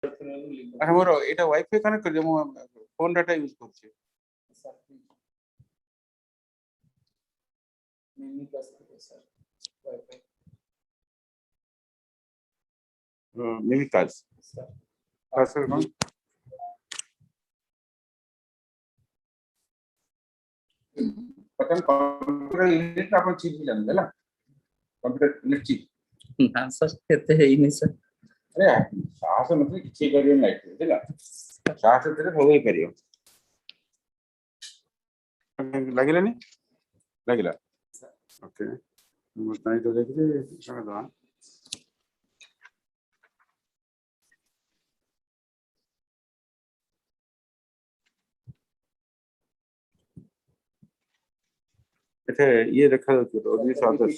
আচ্ছা মোর এটা wifi connect করে মো ফোন ডাটা ইউজ করছি মিমি কাজ কাজ করে কোন पता कंप्यूटर यूनिट अपन चीज भी जानते ना कंप्यूटर यूनिट चीज ना सर कहते हैं ही नहीं सर अरे साहस मतलब किसी करियो नहीं ठीक है साहस तेरे हो गई करियो लगिला नहीं लगिला ओके नहीं तो देखिए इसका दवा अच्छा ये रखा तो अभी स्वागत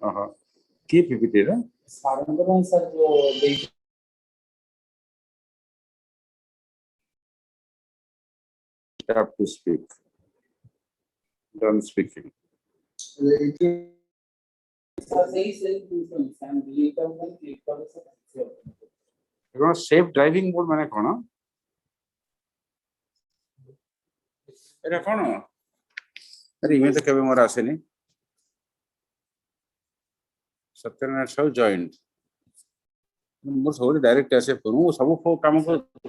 हाँ की पीपीटी ना सारंगन सर जो tap to speak done speaking এখন সেফ ড্রাইভিং মোড মানে কোন এটা কোন আরে ইমেল তো কেবে মোর আসেনি সত্যনারায়ণ সাহু জয়েন্ট মোর সবুলে ডাইরেক্ট আসে করু সব কাম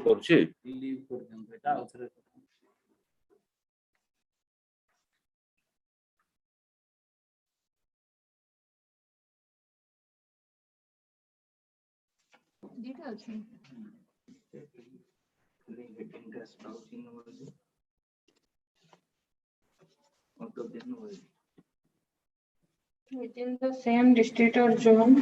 করছি লিভ করছেন এটা আউথরে যেটা আছে within the same district or zone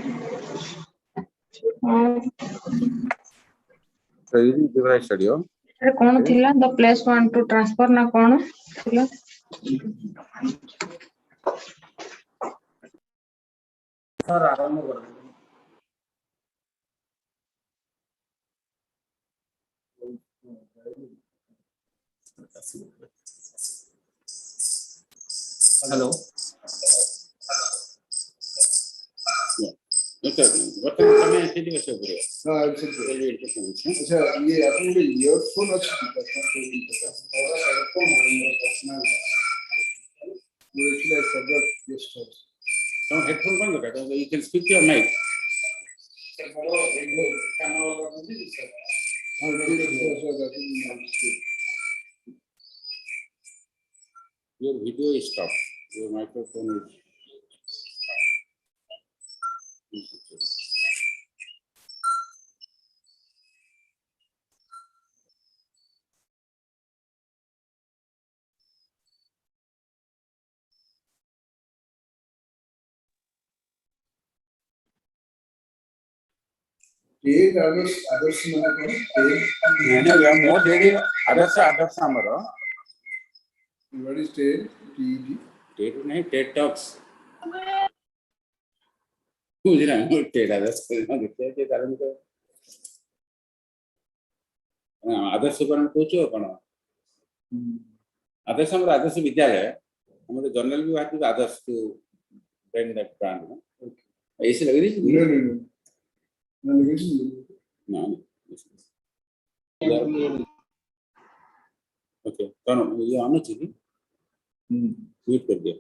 training device studio ଏଟା କଣ ଥିଲା the place want to transfer ନା କଣ ଥିଲା सर आरंभ कर हेलो ओके वर्तमान समय ऐसे दिवस हो गए हां अच्छा ये अपन को ईयरफोन अच्छा थोड़ा हेडफोन है पर्सनल वो एक्चुअली सब्जेक्ट गेस्ट हाउस तो हेडफोन बंद कर दो you can speak your mic sir बोलो कैमरा वाला नहीं सर हां your video is stopped your microphone is टेक आदर्श माने मैंने या मोर देरी आदर्श हमरो व्हाट इज टेक टेट नहीं टेट टॉक्स बुझना टेट आदर्श के कारण तो आदर्श पर पूछो कौन आदर्श हमर आदर्श विद्यालय हमर जर्नल भी बात आदर्श टू ब्रांड दैट ब्रांड ऐसे लग रही ना ओके कौन ये आना चाहिए म्यूट कर दिया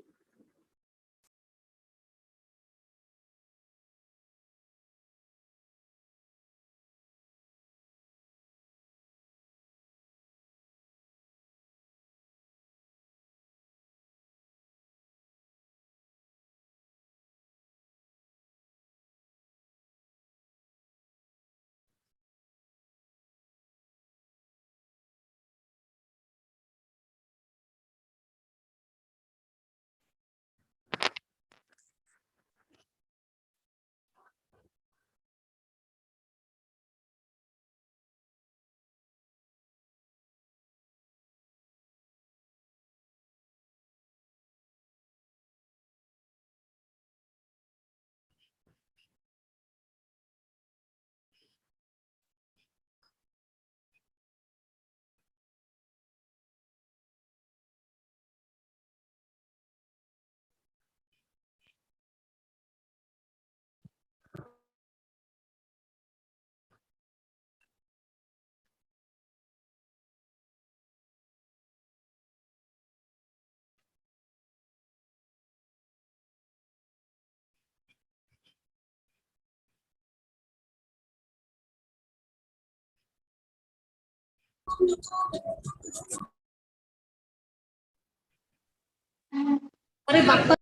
अरे बापा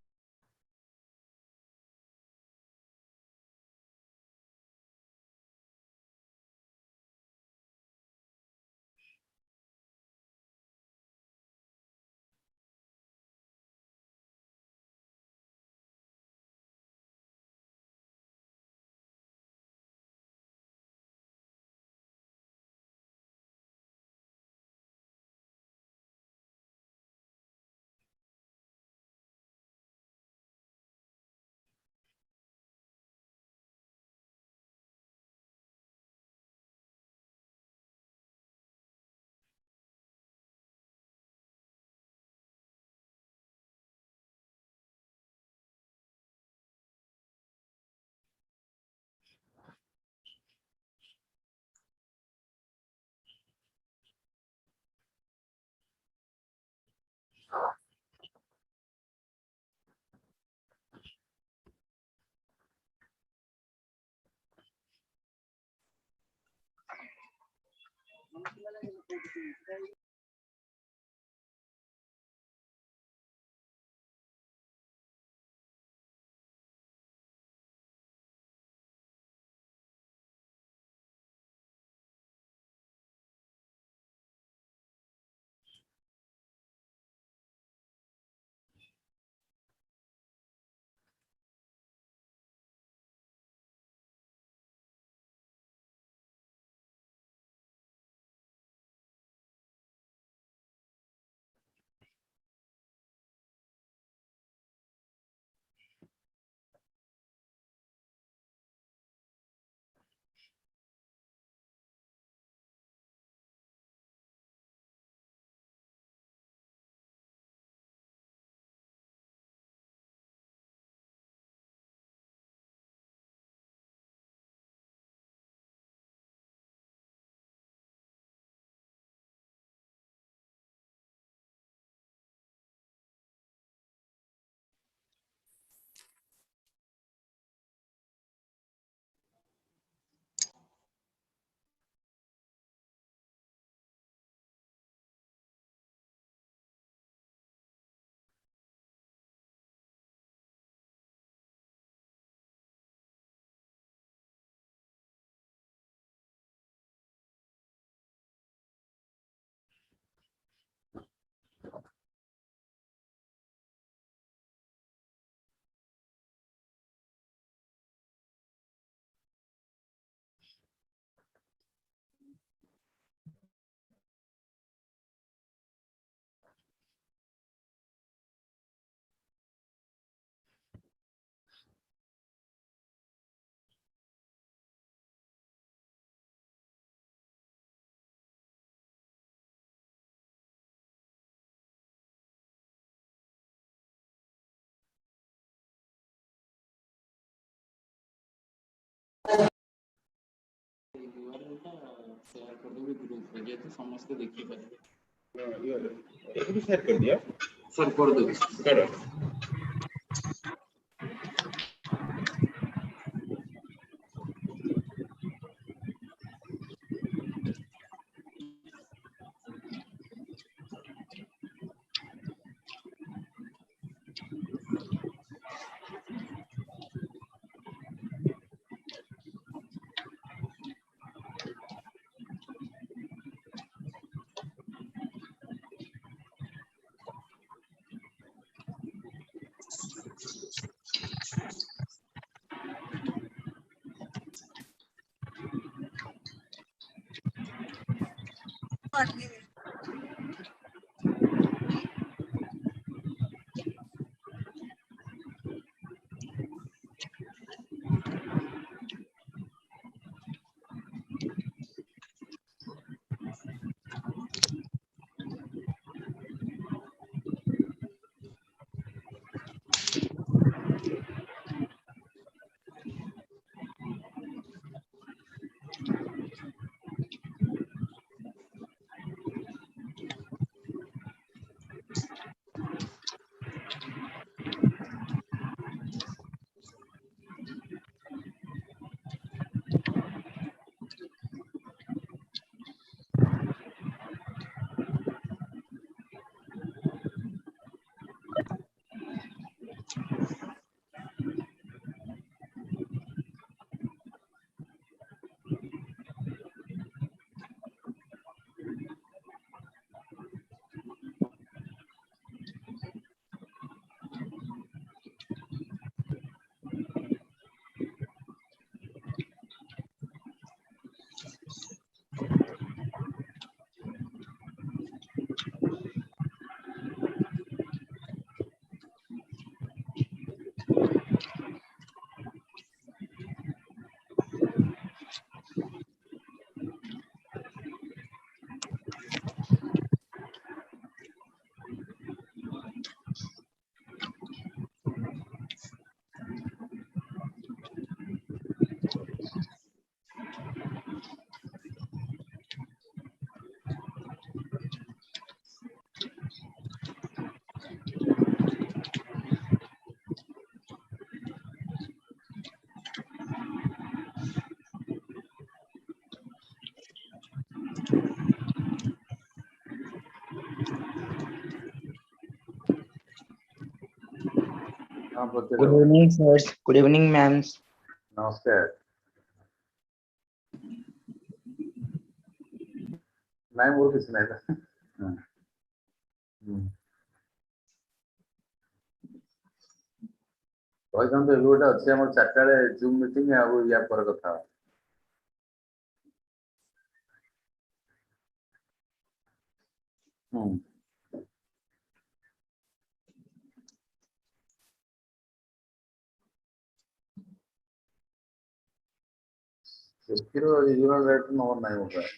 शेयर कर देबे ग्रुप रे जेते समस्त देखि पारे ये भी शेयर कर दिया सर कर दो करो हाँ बोलते Good रहो। evening, sirs. Good evening, ma'ams. नमस्कार। ନାଇଁ ମୋର କିଛି ନାହିଁ ତ। କହିଥାନ୍ତୁ ଏବେ ଗୋଟେ ଅଛି ଆମର 4ଟା ବେଳେ ଜୁମ୍ ମିଟିଂ ଆଉ ୟା ପରେ କଥା ହବା। ସେଥିର ରିଜନାଲ ରେଟ୍ ନମ୍ବର ନାହିଁ ମୋ ପାଖରେ।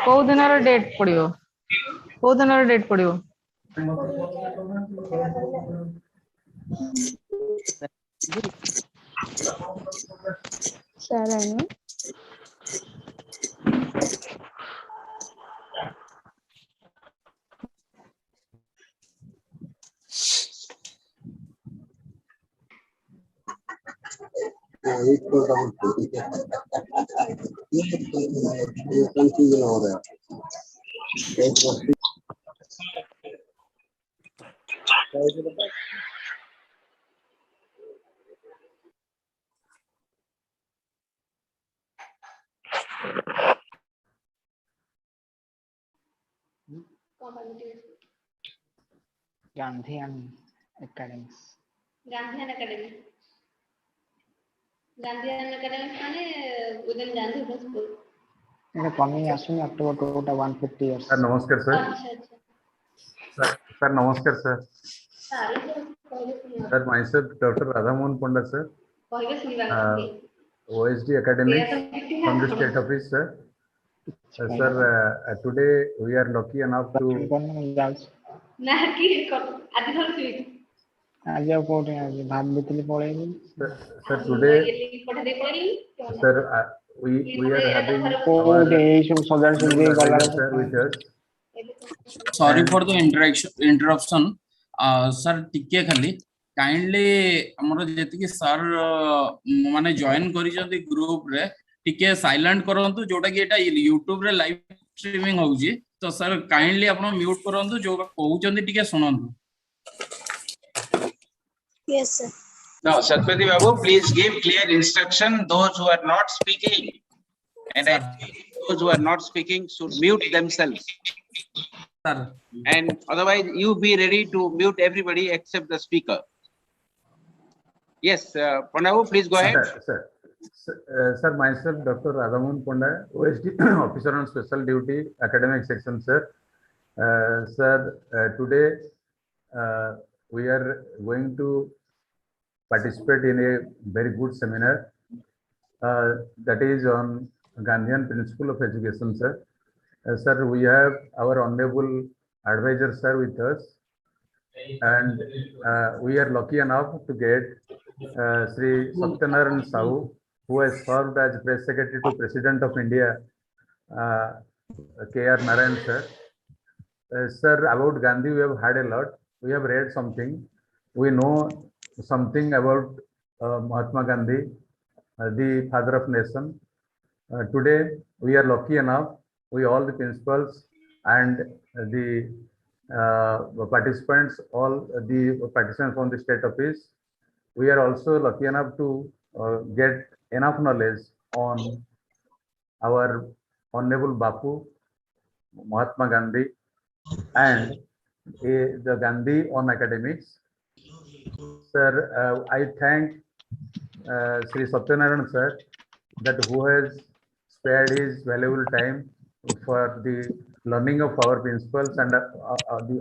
କୋଉ ଦିନର ଡେଟ୍ ପଡିବ? କୋଉ ଦିନର ଡେଟ୍ ପଡିବ? कंफ्यूजन हो रहा है। Gandhian Academics. Gandhian Academy. Gandhian Academy माने within Gandhi school. It's coming as soon October 150 years. Sir नमस्कार सर। सर नमस्कार sir. Sir myself Dr. Radhamohan Pandit sir. OSD Academics from the state office sir. Sir, today we are lucky enough to. ना की आदि थोड़ी सी आज आप कोटे आज भाग बितली पड़े Sir, today, sir, we are having our sir with us. Sorry for the interruption. Sir, टिके खाली kindly हमरो जेति कि sir माने join करी जंती group रे टिके silent करंतु जोटा कि एटा YouTube रे live streaming होउजी तो sir kindly आपण mute करंतु जो कहू जंती टिके सुनंतु. Yes sir. No, Satpati Babu, please give clear instruction. Those who are not speaking, and those who are not speaking should mute themselves. Sir. And otherwise, you be ready to mute everybody except the speaker. Yes, Pandavu, please go ahead. Sir, myself, Dr. Radhamohan Ponda, OSD Officer on Special Duty, Academic Section, sir. Today we are going to participate in a very good seminar that is on Gandhian principle of education, sir. Sir, we have our honorable advisor, sir, with us, and we are lucky enough to get Shri Sahu, who has served as Press Secretary to President of India, K.R. Narayan, sir. Sir, about Gandhi, we have had a lot. We have read something. We know something about Mahatma Gandhi, the father of nation. Today, we are lucky enough, we all the principals and the participants, all the participants from the state office, we are also lucky enough to get enough knowledge on our Honorable Bapu, Mahatma Gandhi, and the Gandhi on academics. Sir, I thank Shri Satyanarayan sir, that who has spared his valuable time for the learning of our principals and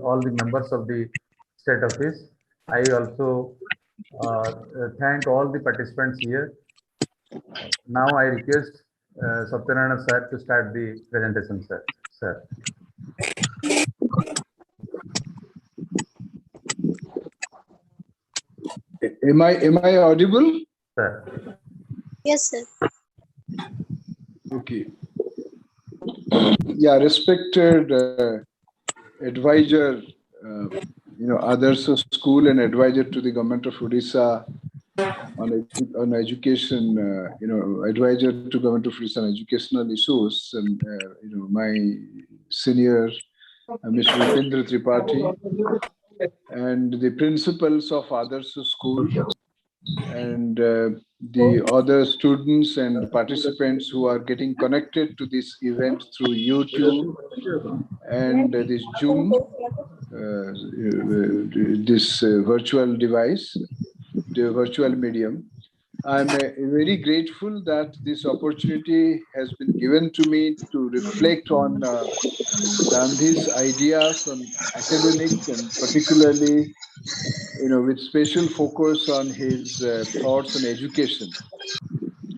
all the members of the state office. I also thank all the participants here. Now I request Satyanarayan sir to start the presentation, sir. Am I audible? Sir. Yes, sir. Okay. Yeah, respected advisor, Adarsha School and advisor to the government of Odisha on education, advisor to government of Odisha on educational issues, and my senior, Mr. Upendra Tripathi, and the principals of Adarsha School, and the other students and participants who are getting connected to this event through YouTube and this Zoom, this virtual device, the virtual medium. I'm very grateful that this opportunity has been given to me to reflect on Gandhi's ideas on academics, and particularly with special focus on his thoughts on education.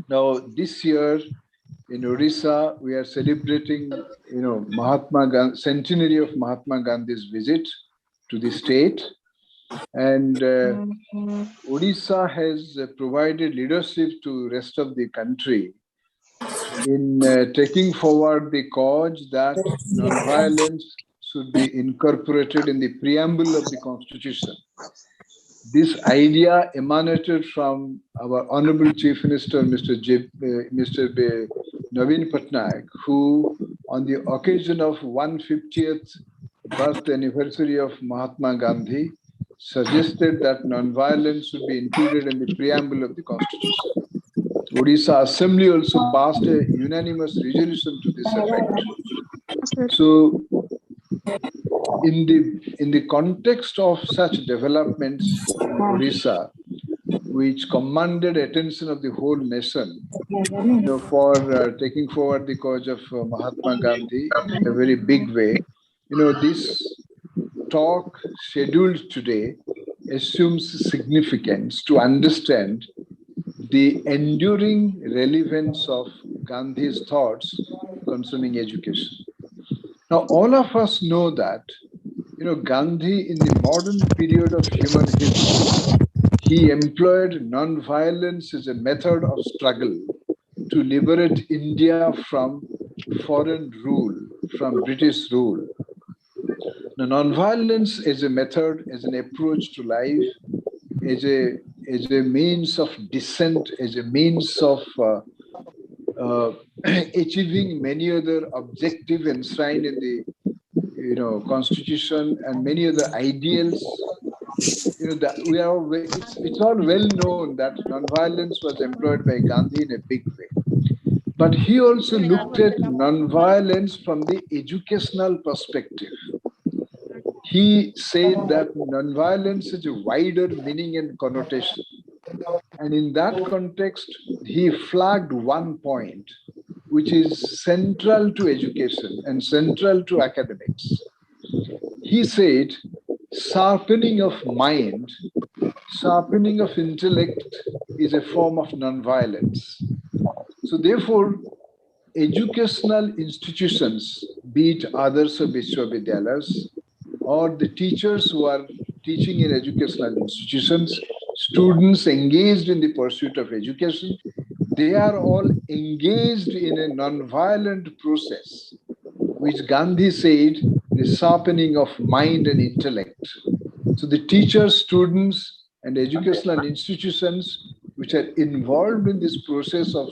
Now, this year in Odisha, we are celebrating, centenary of Mahatma Gandhi's visit to the state, and Odisha has provided leadership to rest of the country in taking forward the cause that non-violence should be incorporated in the preamble of the Constitution. This idea emanated from our Honorable Chief Minister, Mr. Naveen Patnaik, who, on the occasion of 150th birth anniversary of Mahatma Gandhi, suggested that non-violence should be included in the preamble of the Constitution. Odisha Assembly also passed a unanimous resolution to this effect. So, in the context of such developments in Odisha, which commanded attention of the whole nation, for taking forward the cause of Mahatma Gandhi in a very big way, this talk scheduled today assumes significance to understand the enduring relevance of Gandhi's thoughts concerning education. Now, all of us know that, Gandhi, in the modern period of human history, he employed non-violence as a method of struggle to liberate India from foreign rule, from British rule. Now, non-violence as a method, as an approach to life, as a means of dissent, as a means of achieving many other objectives enshrined in the Constitution and many other ideals. It's all well known that non-violence was employed by Gandhi in a big way. But he also looked at non-violence from the educational perspective. He said that non-violence is a wider meaning and connotation. And in that context, he flagged one point, which is central to education and central to academics. He said, sharpening of mind, sharpening of intellect is a form of non-violence. So therefore, educational institutions, be it Adarsha Vishwavidyalayas or the teachers who are teaching in educational institutions, students engaged in the pursuit of education, they are all engaged in a non-violent process, which Gandhi said, the sharpening of mind and intellect. So the teachers, students, and educational institutions which are involved in this process of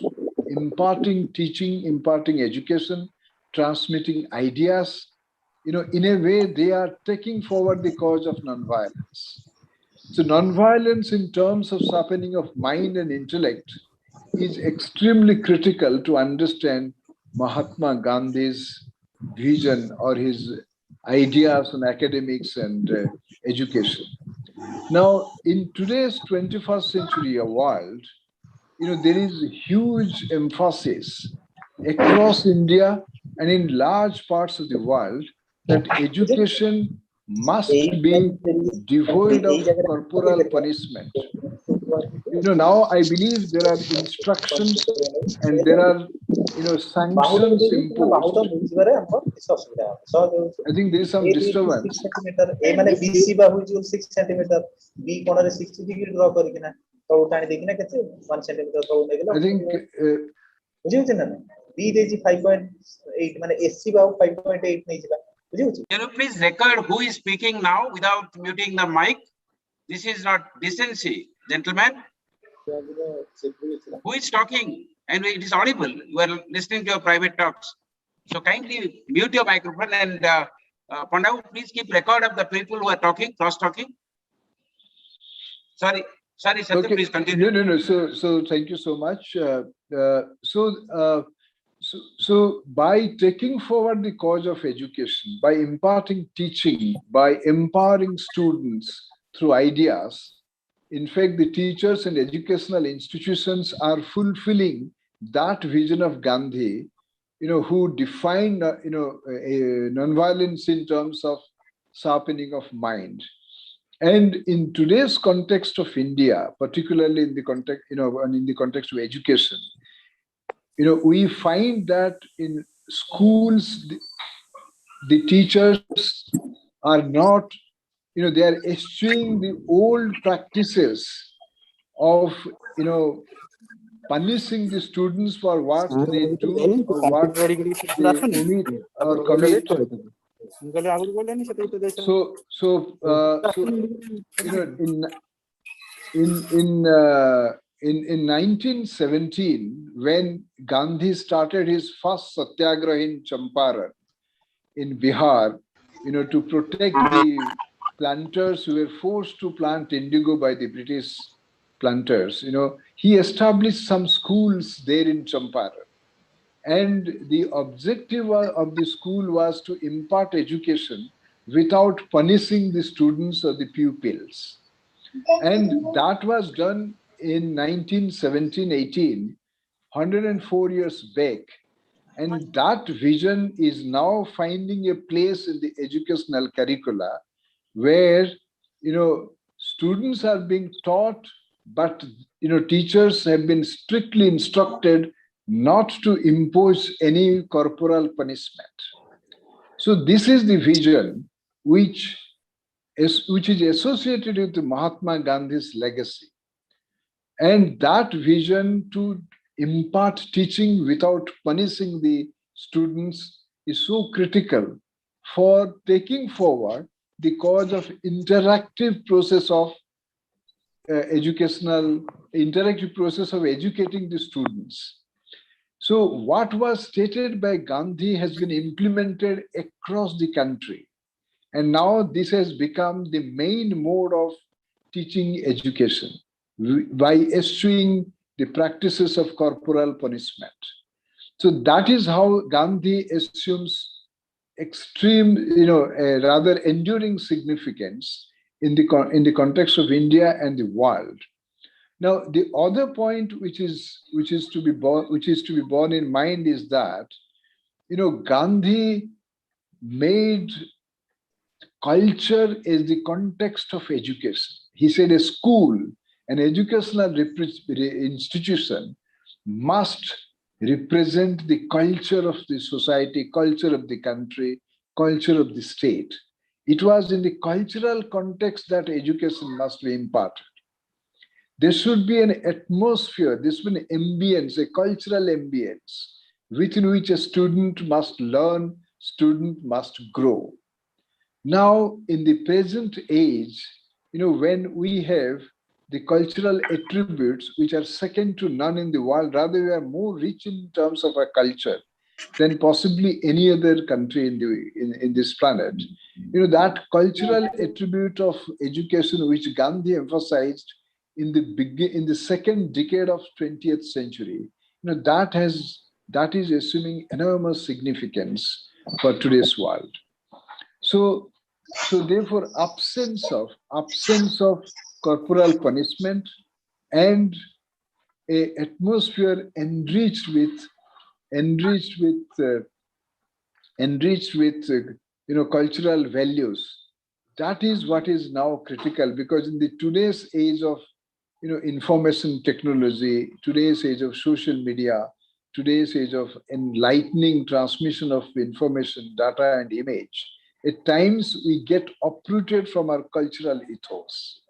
imparting teaching, imparting education, transmitting ideas, in a way, they are taking forward the cause of nonviolence. So nonviolence in terms of sharpening of mind and intellect is extremely critical to understand Mahatma Gandhi's vision or his ideas on academics and education. Now, in today's 21st century world, there is huge emphasis across India and in large parts of the world that education must be devoid of corporal punishment. Now I believe there are instructions and there are, sanctions imposed. I think there is some disturbance. I think Can you please record who is speaking now without muting the mic? This is not decency, gentlemen. Who is talking? And it is audible. You are listening to your private talks. So kindly mute your microphone and Pandav, please keep record of the people who are talking, cross-talking. Sorry, Satya, okay. Please continue. No. So thank you so much. So by taking forward the cause of education, by imparting teaching, by empowering students through ideas, in fact, the teachers and educational institutions are fulfilling that vision of Gandhi, who defined, nonviolence in terms of sharpening of mind. And in today's context of India, particularly in the context, and in the context of education, we find that in schools, the teachers are not, they are eschewing the old practices of, punishing the students for what they do or what they omit or commit. In 1917, when Gandhi started his first satyagraha in Champaran, in Bihar, to protect the planters who were forced to plant indigo by the British planters, he established some schools there in Champaran. And the objective of the school was to impart education without punishing the students or the pupils. And that was done in 1917-18, 104 years back. And that vision is now finding a place in the educational curricula where, students are being taught, but, teachers have been strictly instructed not to impose any corporal punishment. So this is the vision which is associated with Mahatma Gandhi's legacy. And that vision to impart teaching without punishing the students is so critical for taking forward the cause of interactive process of interactive process of educating the students. So what was stated by Gandhi has been implemented across the country. And now this has become the main mode of teaching education by eschewing the practices of corporal punishment. So that is how Gandhi assumes extreme, a rather enduring significance in the context of India and the world. Now, the other point which is to be borne in mind is that Gandhi made culture as the context of education. He said a school, an educational institution, must represent the culture of the society, culture of the country, culture of the state. It was in the cultural context that education must be imparted. There should be an atmosphere, there should be an ambience, a cultural ambience within which a student must learn, student must grow. Now, in the present age, when we have the cultural attributes which are second to none in the world, rather we are more rich in terms of our culture than possibly any other country in this planet. That cultural attribute of education which Gandhi emphasized in the second decade of 20th century, that is assuming enormous significance for today's world. So therefore, absence of corporal punishment and a atmosphere enriched with cultural values. That is what is now critical, because in the today's age of information technology, today's age of social media, today's age of enlightening transmission of information, data, and image, at times we get uprooted from our cultural ethos.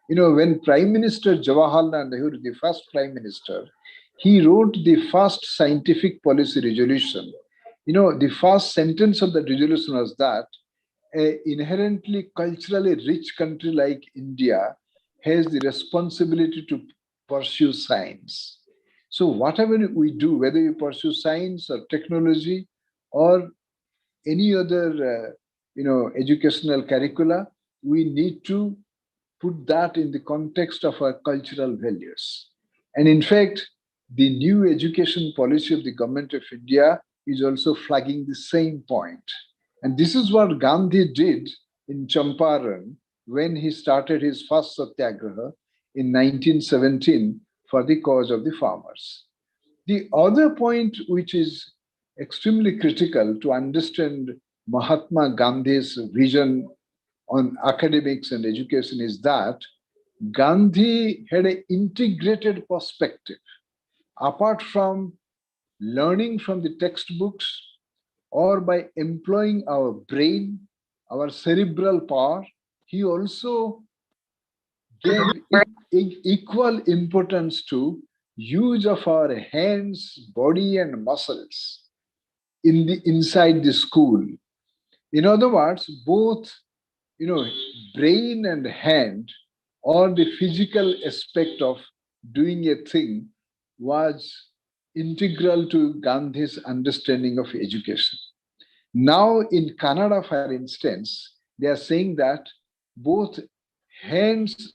When Prime Minister Jawaharlal Nehru, the first Prime Minister, he wrote the first scientific policy resolution. The first sentence of that resolution was that an inherently culturally rich country like India has the responsibility to pursue science. So whatever we do, whether you pursue science or technology or any other educational curricula, we need to put that in the context of our cultural values. And in fact, the new education policy of the government of India is also flagging the same point. And this is what Gandhi did in Champaran when he started his first satyagraha in 1917 for the cause of the farmers. The other point which is extremely critical to understand Mahatma Gandhi's vision on academics and education is that Gandhi had an integrated perspective. Apart from learning from the textbooks or by employing our brain, our cerebral power, he also gave equal importance to use of our hands, body, and muscles inside the school. In other words, both brain and hand, or the physical aspect of doing a thing, was integral to Gandhi's understanding of education. Now in Canada, for instance, they are saying that both hands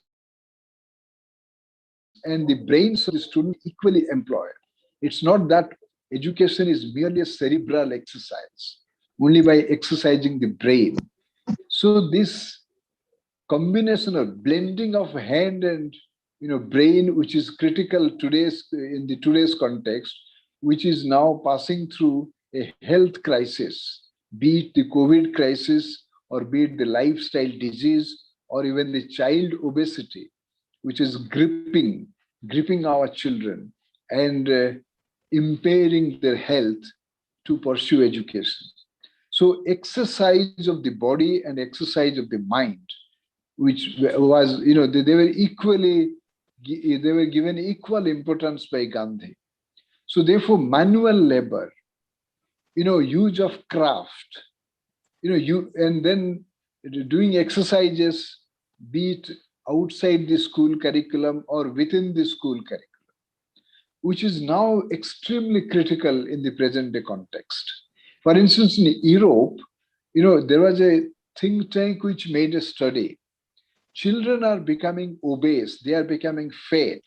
and the brains of the student equally employed. It's not that education is merely a cerebral exercise, only by exercising the brain. So this combination of blending of hand and brain, which is critical in today's context, which is now passing through a health crisis, be it the COVID crisis, or be it the lifestyle disease, or even the child obesity, which is gripping our children and impairing their health to pursue education. So exercise of the body and exercise of the mind, which was, they were given equal importance by Gandhi. So therefore, manual labor, use of craft, and then doing exercises, be it outside the school curriculum or within the school curriculum, which is now extremely critical in the present day context. For instance, in Europe, there was a think tank which made a study. Children are becoming obese, they are becoming fat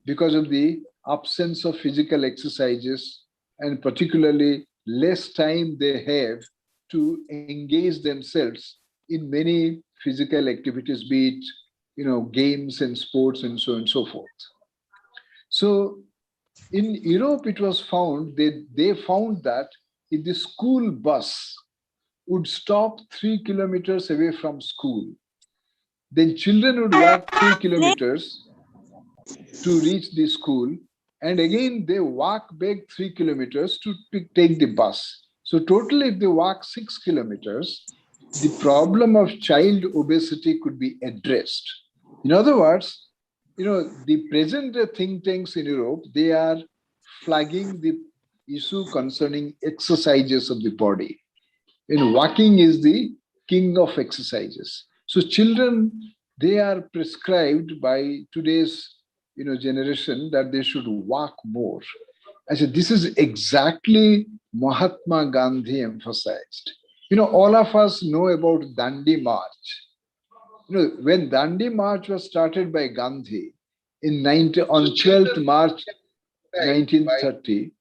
because of the absence of physical exercises and particularly less time they have to engage themselves in many physical activities, be it games and sports and so on and so forth. So in Europe, it was found they found that if the school bus would stop 3 kilometers away from school, then children would walk 3 kilometers to reach the school, and again they walk back 3 kilometers to take the bus. So totally, if they walk 6 kilometers, the problem of child obesity could be addressed. In other words, the present think tanks in Europe, they are flagging the issue concerning exercises of the body. Walking is the king of exercises. So children, they are prescribed by today's generation that they should walk more. I said, this is exactly Mahatma Gandhi emphasized. All of us know about Dandi March. When Dandi March was started by Gandhi on 12th March 1930,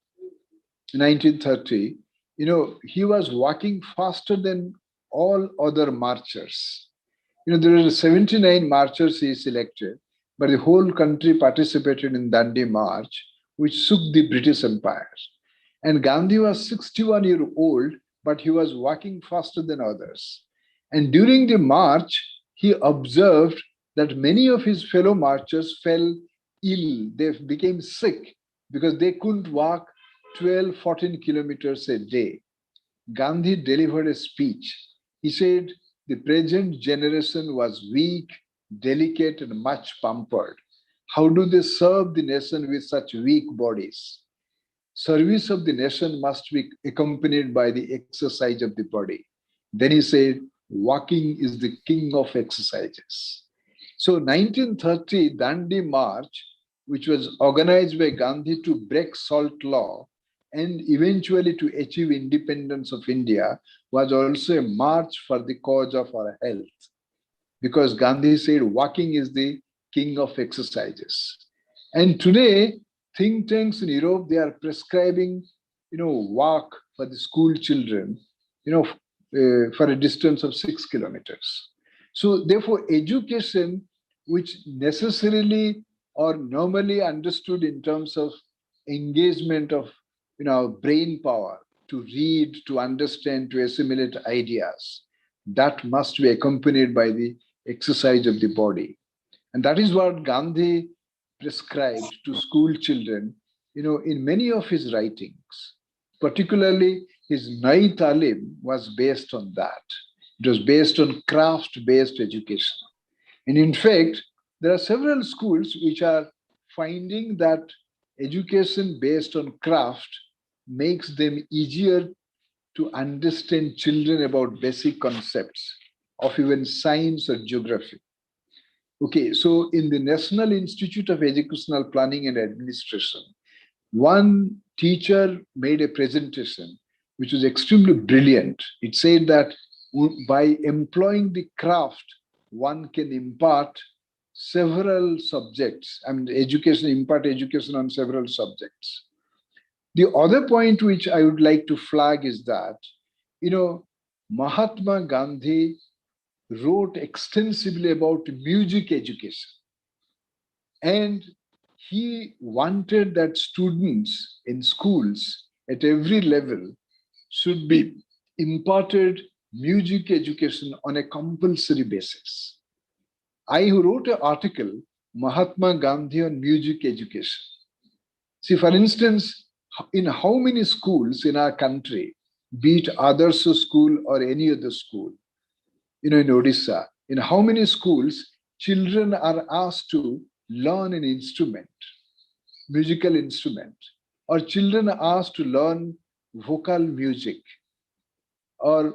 he was walking faster than all other marchers. There were 79 marchers he selected, but the whole country participated in Dandi March, which shook the British Empire. And Gandhi was 61 years old, but he was walking faster than others. And during the march, he observed that many of his fellow marchers fell ill. They became sick because they couldn't walk 12, 14 kilometers a day. Gandhi delivered a speech. He said, the present generation was weak, delicate, and much pampered. How do they serve the nation with such weak bodies? Service of the nation must be accompanied by the exercise of the body. Then he said, walking is the king of exercises. So 1930 Dandi March, which was organized by Gandhi to break salt law and eventually to achieve independence of India, was also a march for the cause of our health. Because Gandhi said walking is the king of exercises. And today, think tanks in Europe, they are prescribing, walk for the school children, for a distance of 6 kilometers. So therefore, education, which necessarily or normally understood in terms of engagement of brain power to read, to understand, to assimilate ideas, that must be accompanied by the exercise of the body. And that is what Gandhi prescribed to school children, in many of his writings. Particularly, his Nai Talim was based on that. It was based on craft-based education. And in fact, there are several schools which are finding that education based on craft makes them easier to understand children about basic concepts of even science or geography. Okay, so in the National Institute of Educational Planning and Administration, one teacher made a presentation which was extremely brilliant. It said that by employing the craft, one can impart several subjects. Impart education on several subjects. The other point which I would like to flag is that, Mahatma Gandhi wrote extensively about music education. And he wanted that students in schools at every level should be imparted music education on a compulsory basis. I wrote an article, Mahatma Gandhi on music education. See, for instance, in how many schools in our country, be it Adarsha school or any other school, in Odisha, in how many schools children are asked to learn an instrument, musical instrument, or children are asked to learn vocal music, or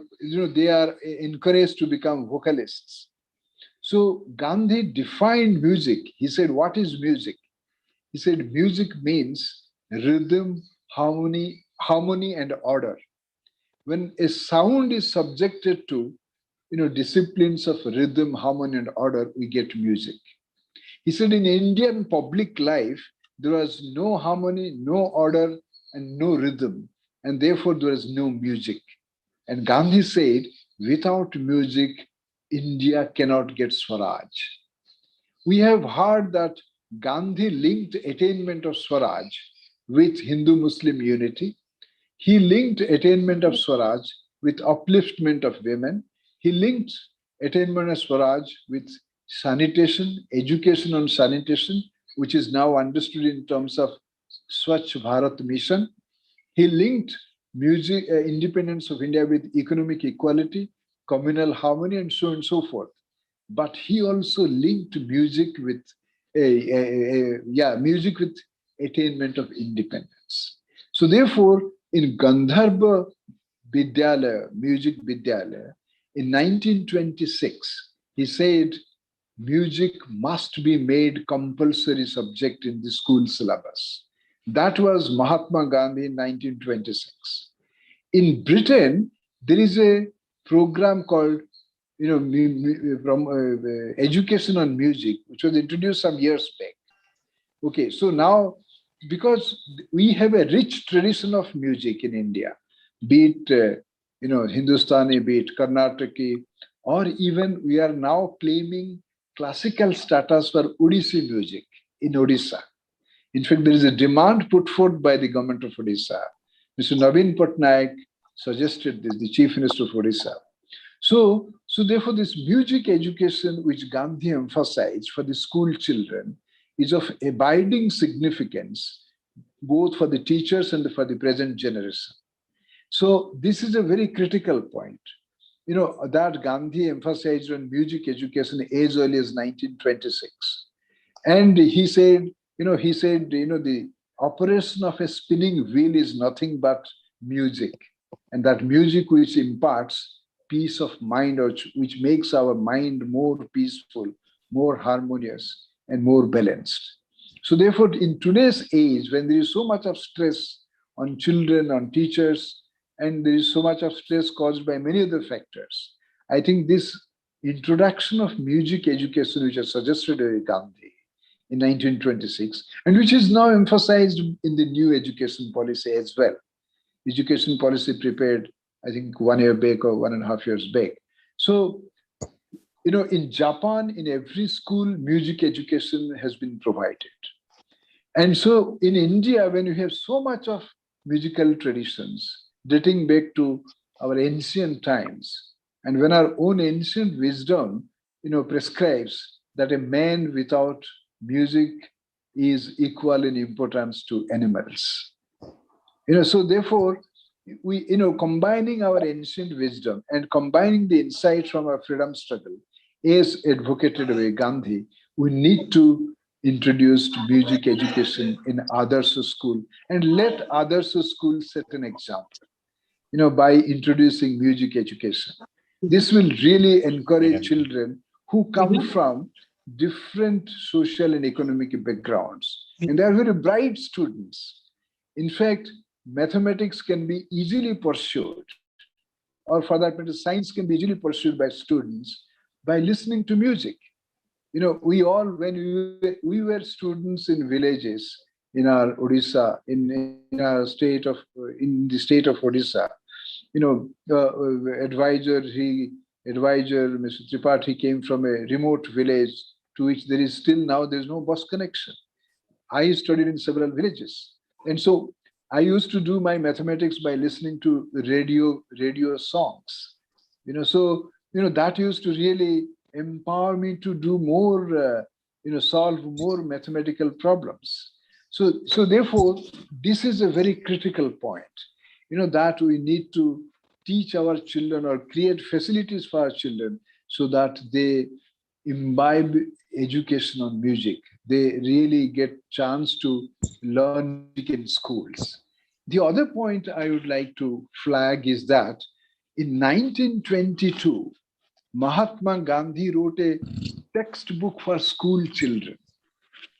they are encouraged to become vocalists. So Gandhi defined music. He said, what is music? He said, music means rhythm, harmony, and order. When a sound is subjected to disciplines of rhythm, harmony, and order, we get music. He said in Indian public life, there was no harmony, no order, and no rhythm, and therefore there is no music. And Gandhi said, without music, India cannot get Swaraj. We have heard that Gandhi linked attainment of Swaraj with Hindu-Muslim unity. He linked attainment of Swaraj with upliftment of women. He linked attainment of Swaraj with sanitation, education on sanitation, which is now understood in terms of Swachh Bharat mission. He linked music, independence of India with economic equality, communal harmony, and so on and so forth. But he also linked music with music with attainment of independence. So therefore, in Gandharva Vidyalaya, Music Vidyalaya, in 1926, he said music must be made compulsory subject in the school syllabus. That was Mahatma Gandhi in 1926. In Britain, there is a program called Education on Music, which was introduced some years back. Okay, so now, because we have a rich tradition of music in India, be it Hindustani, be it Karnataki, or even we are now claiming classical status for Odissi music in Odisha. In fact, there is a demand put forth by the government of Odisha. Mr. Naveen Patnaik suggested this, the Chief Minister of Odisha. So therefore, this music education which Gandhi emphasized for the school children is of abiding significance, both for the teachers and for the present generation. So this is a very critical point. That Gandhi emphasized on music education as early as 1926. And he said, the operation of a spinning wheel is nothing but music. And that music which imparts peace of mind, or which makes our mind more peaceful, more harmonious, and more balanced. So therefore, in today's age, when there is so much of stress on children, on teachers, and there is so much of stress caused by many other factors, I think this introduction of music education, which was suggested by Gandhi in 1926, and which is now emphasized in the new education policy as well. Education policy prepared, I think, 1 year back or 1.5 years back. So, in Japan, in every school, music education has been provided. And so in India, when you have so much of musical traditions dating back to our ancient times, and when our own ancient wisdom, prescribes that a man without music is equal in importance to animals. So therefore, we, combining our ancient wisdom and combining the insight from our freedom struggle, as advocated by Gandhi, we need to introduce music education in Adarsha school and let Adarsha school set an example, by introducing music education. This will really encourage children who come from different social and economic backgrounds. And they are very bright students. In fact, mathematics can be easily pursued, or for that matter, science can be easily pursued by students by listening to music. We all, when we were students in villages in our Odisha, in the state of Odisha, advisor, Mr. Tripathi, came from a remote village to which there is no bus connection. I studied in several villages. And so I used to do my mathematics by listening to radio songs. That used to really empower me to do more, solve more mathematical problems. So therefore, this is a very critical point, that we need to teach our children or create facilities for our children so that they imbibe education on music. They really get chance to learn music in schools. The other point I would like to flag is that in 1922, Mahatma Gandhi wrote a textbook for school children.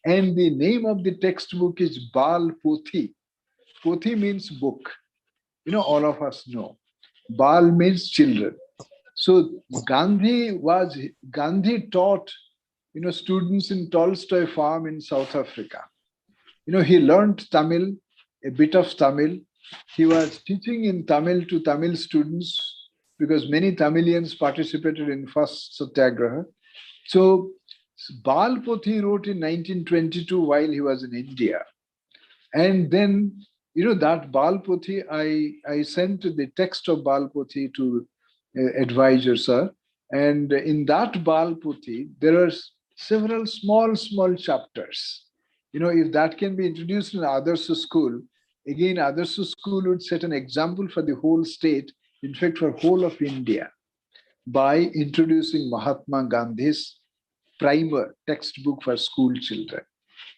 And the name of the textbook is Bal Pothi. Pothi means book. All of us know. Bal means children. So Gandhi taught, students in Tolstoy farm in South Africa. He learned Tamil a bit of Tamil. He was teaching in Tamil to Tamil students because many Tamilians participated in first Satyagraha. So Balpothi wrote in 1922 while he was in India. And then, that Balpothi, I sent the text of Balpothi to advisor, sir. And in that Balpothi, there are several small chapters. If that can be introduced in Adarsha school, again, Adarsha school would set an example for the whole state, in fact, for whole of India, by introducing Mahatma Gandhi's primer textbook for school children.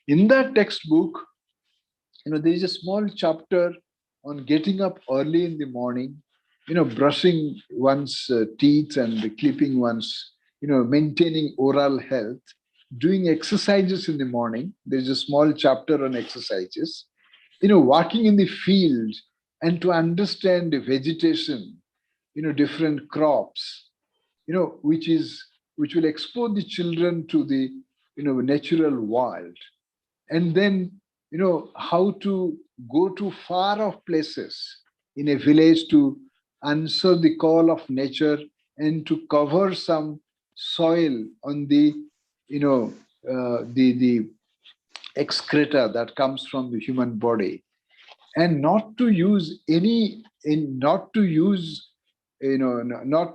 In that textbook, there is a small chapter on getting up early in the morning, brushing one's teeth and clipping one's, maintaining oral health, doing exercises in the morning. There's a small chapter on exercises, walking in the field and to understand the vegetation, different crops, which will expose the children to the, natural world. And then, how to go to far off places in a village to answer the call of nature and to cover some soil on the, the excreta that comes from the human body, and not to use not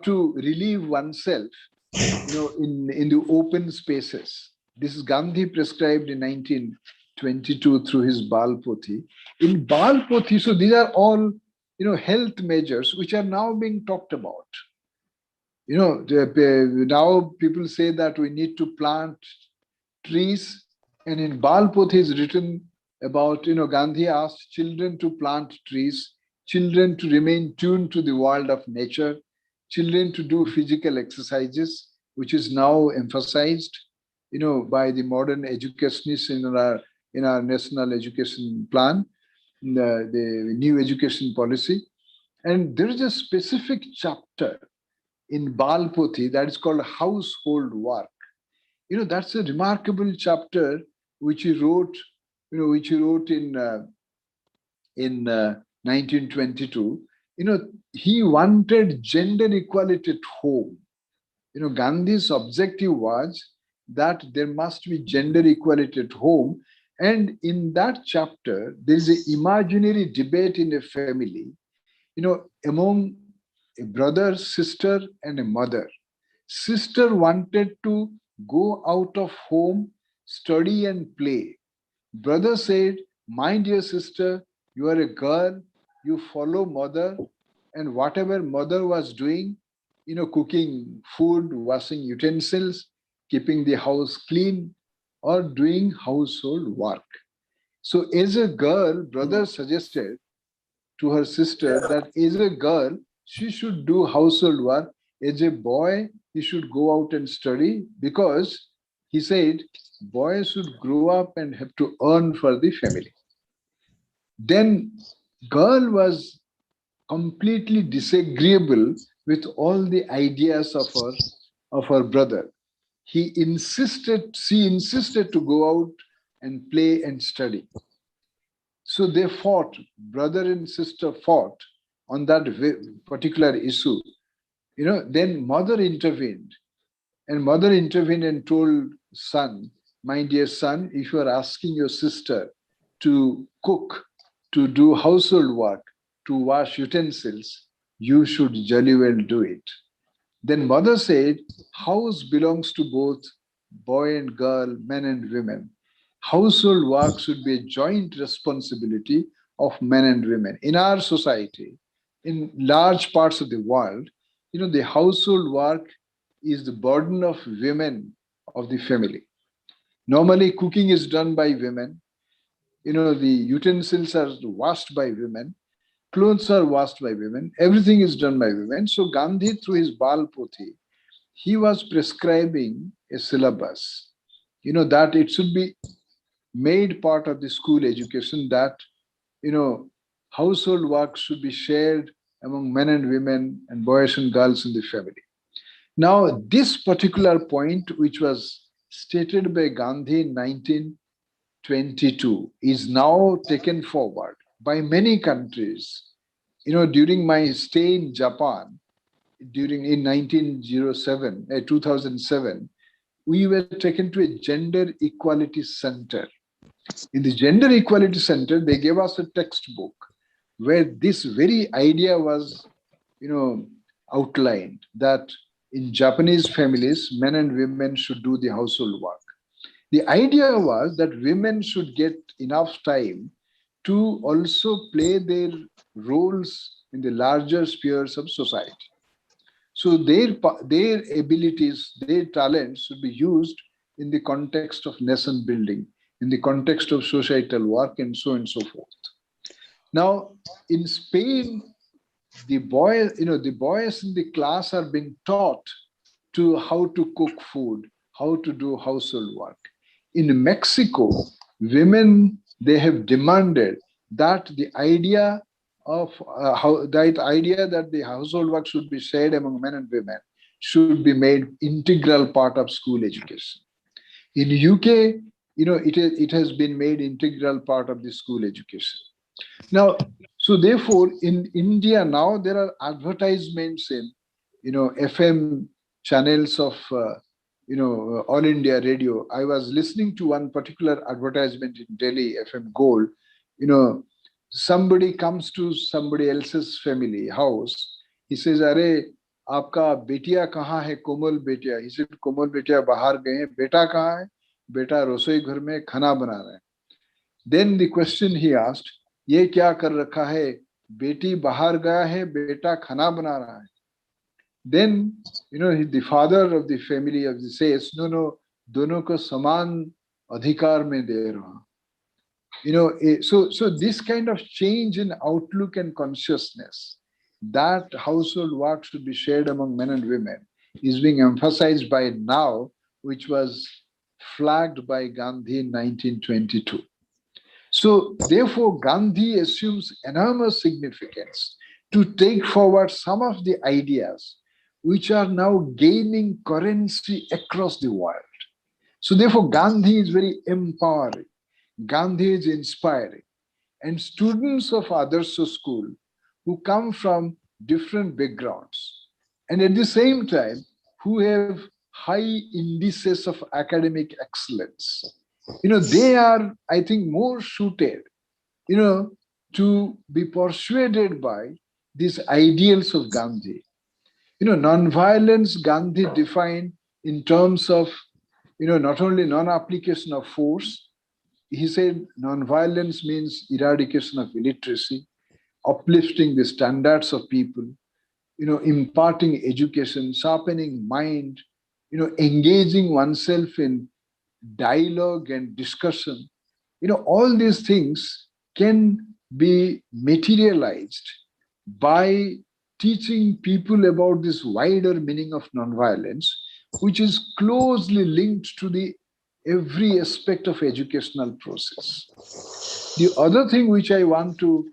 to relieve oneself, in the open spaces. This is Gandhi prescribed in 1922 through his Balpothi. In Balpothi, so these are all, health measures which are now being talked about. Now people say that we need to plant trees, and in Balpothi is written about, Gandhi asked children to plant trees, children to remain tuned to the world of nature, children to do physical exercises, which is now emphasized, by the modern educationists in our national education plan, the new education policy. And there is a specific chapter in Balpothi that is called household work. That's a remarkable chapter which he wrote, in 1922. He wanted gender equality at home. Gandhi's objective was that there must be gender equality at home. And in that chapter, there is an imaginary debate in a family, among a brother, sister, and a mother. Sister wanted to go out of home, study and play. Brother said, my dear sister, you are a girl, you follow mother, and whatever mother was doing, cooking food, washing utensils, keeping the house clean, or doing household work. So as a girl, brother suggested to her sister that as a girl, she should do household work. As a boy, he should go out and study, because he said boys should grow up and have to earn for the family. Then girl was completely disagreeable with all the ideas of her brother. She insisted to go out and play and study. So they fought, brother and sister fought on that particular issue. Then mother intervened and told son, my dear son, if you are asking your sister to cook, to do household work, to wash utensils, you should jolly well do it. Then mother said, house belongs to both boy and girl, men and women. Household work should be a joint responsibility of men and women. In our society, in large parts of the world, the household work is the burden of women of the family. Normally, cooking is done by women. The utensils are washed by women. Clothes are washed by women. Everything is done by women. So Gandhi, through his Balpothi, he was prescribing a syllabus, that it should be made part of the school education, that, household work should be shared among men and women and boys and girls in the family. Now, this particular point, which was stated by Gandhi in 1922, is now taken forward by many countries. During my stay in Japan, in 2007, we were taken to a gender equality center. In the gender equality center, they gave us a textbook where this very idea was, outlined, that in Japanese families, men and women should do the household work. The idea was that women should get enough time to also play their roles in the larger spheres of society. So their abilities, their talents should be used in the context of nation building, in the context of societal work, and so on and so forth. Now, in Spain, the boys in the class are being taught to how to cook food, how to do household work. In Mexico, women, they have demanded that the idea that the household work should be shared among men and women should be made integral part of school education. In UK, it has been made integral part of the school education. Now, so therefore, in India now there are advertisements in, FM channels of, All India Radio. I was listening to one particular advertisement in Delhi, FM Gold. Somebody comes to somebody else's family house. He says, "Arey, aapka betiya kahan hai? Komal betiya." He said, "Komal betiya bahar gaye. Beta kahan hai? Beta rasoi ghar mein khana bana raha hai." Then the question he asked, "Ye kya kar rakha hai? Beti bahar gaya hai, beta khana bana raha hai." Then, the father of the family says, "No, dono ko saman adhikar mein de raha." So this kind of change in outlook and consciousness that household work should be shared among men and women is being emphasized by now, which was flagged by Gandhi in 1922. So therefore, Gandhi assumes enormous significance to take forward some of the ideas which are now gaining currency across the world. So therefore, Gandhi is very empowering. Gandhi is inspiring. And students of Adarsha school who come from different backgrounds and at the same time who have high indices of academic excellence, they are, I think, more suited, to be persuaded by these ideals of Gandhi. Non-violence, Gandhi defined in terms of, not only non-application of force. He said non-violence means eradication of illiteracy, uplifting the standards of people, imparting education, sharpening mind, engaging oneself in dialogue and discussion. All these things can be materialized by teaching people about this wider meaning of nonviolence, which is closely linked to the every aspect of educational process. The other thing which I want to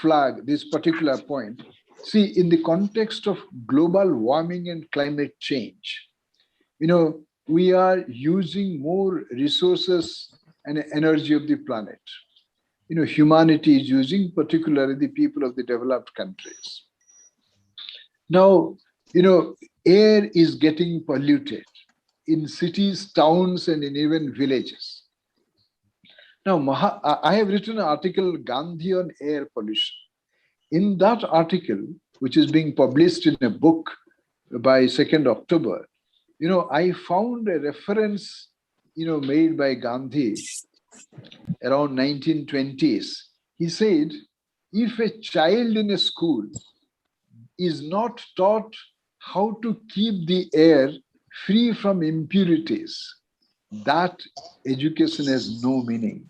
flag this particular point, see, in the context of global warming and climate change, we are using more resources and energy of the planet. Humanity is using, particularly the people of the developed countries. Now, air is getting polluted in cities, towns, and in even villages. Now, I have written an article, Gandhi on air pollution. In that article, which is being published in a book by 2nd October, I found a reference, made by Gandhi around 1920s. He said, if a child in a school is not taught how to keep the air free from impurities, that education has no meaning.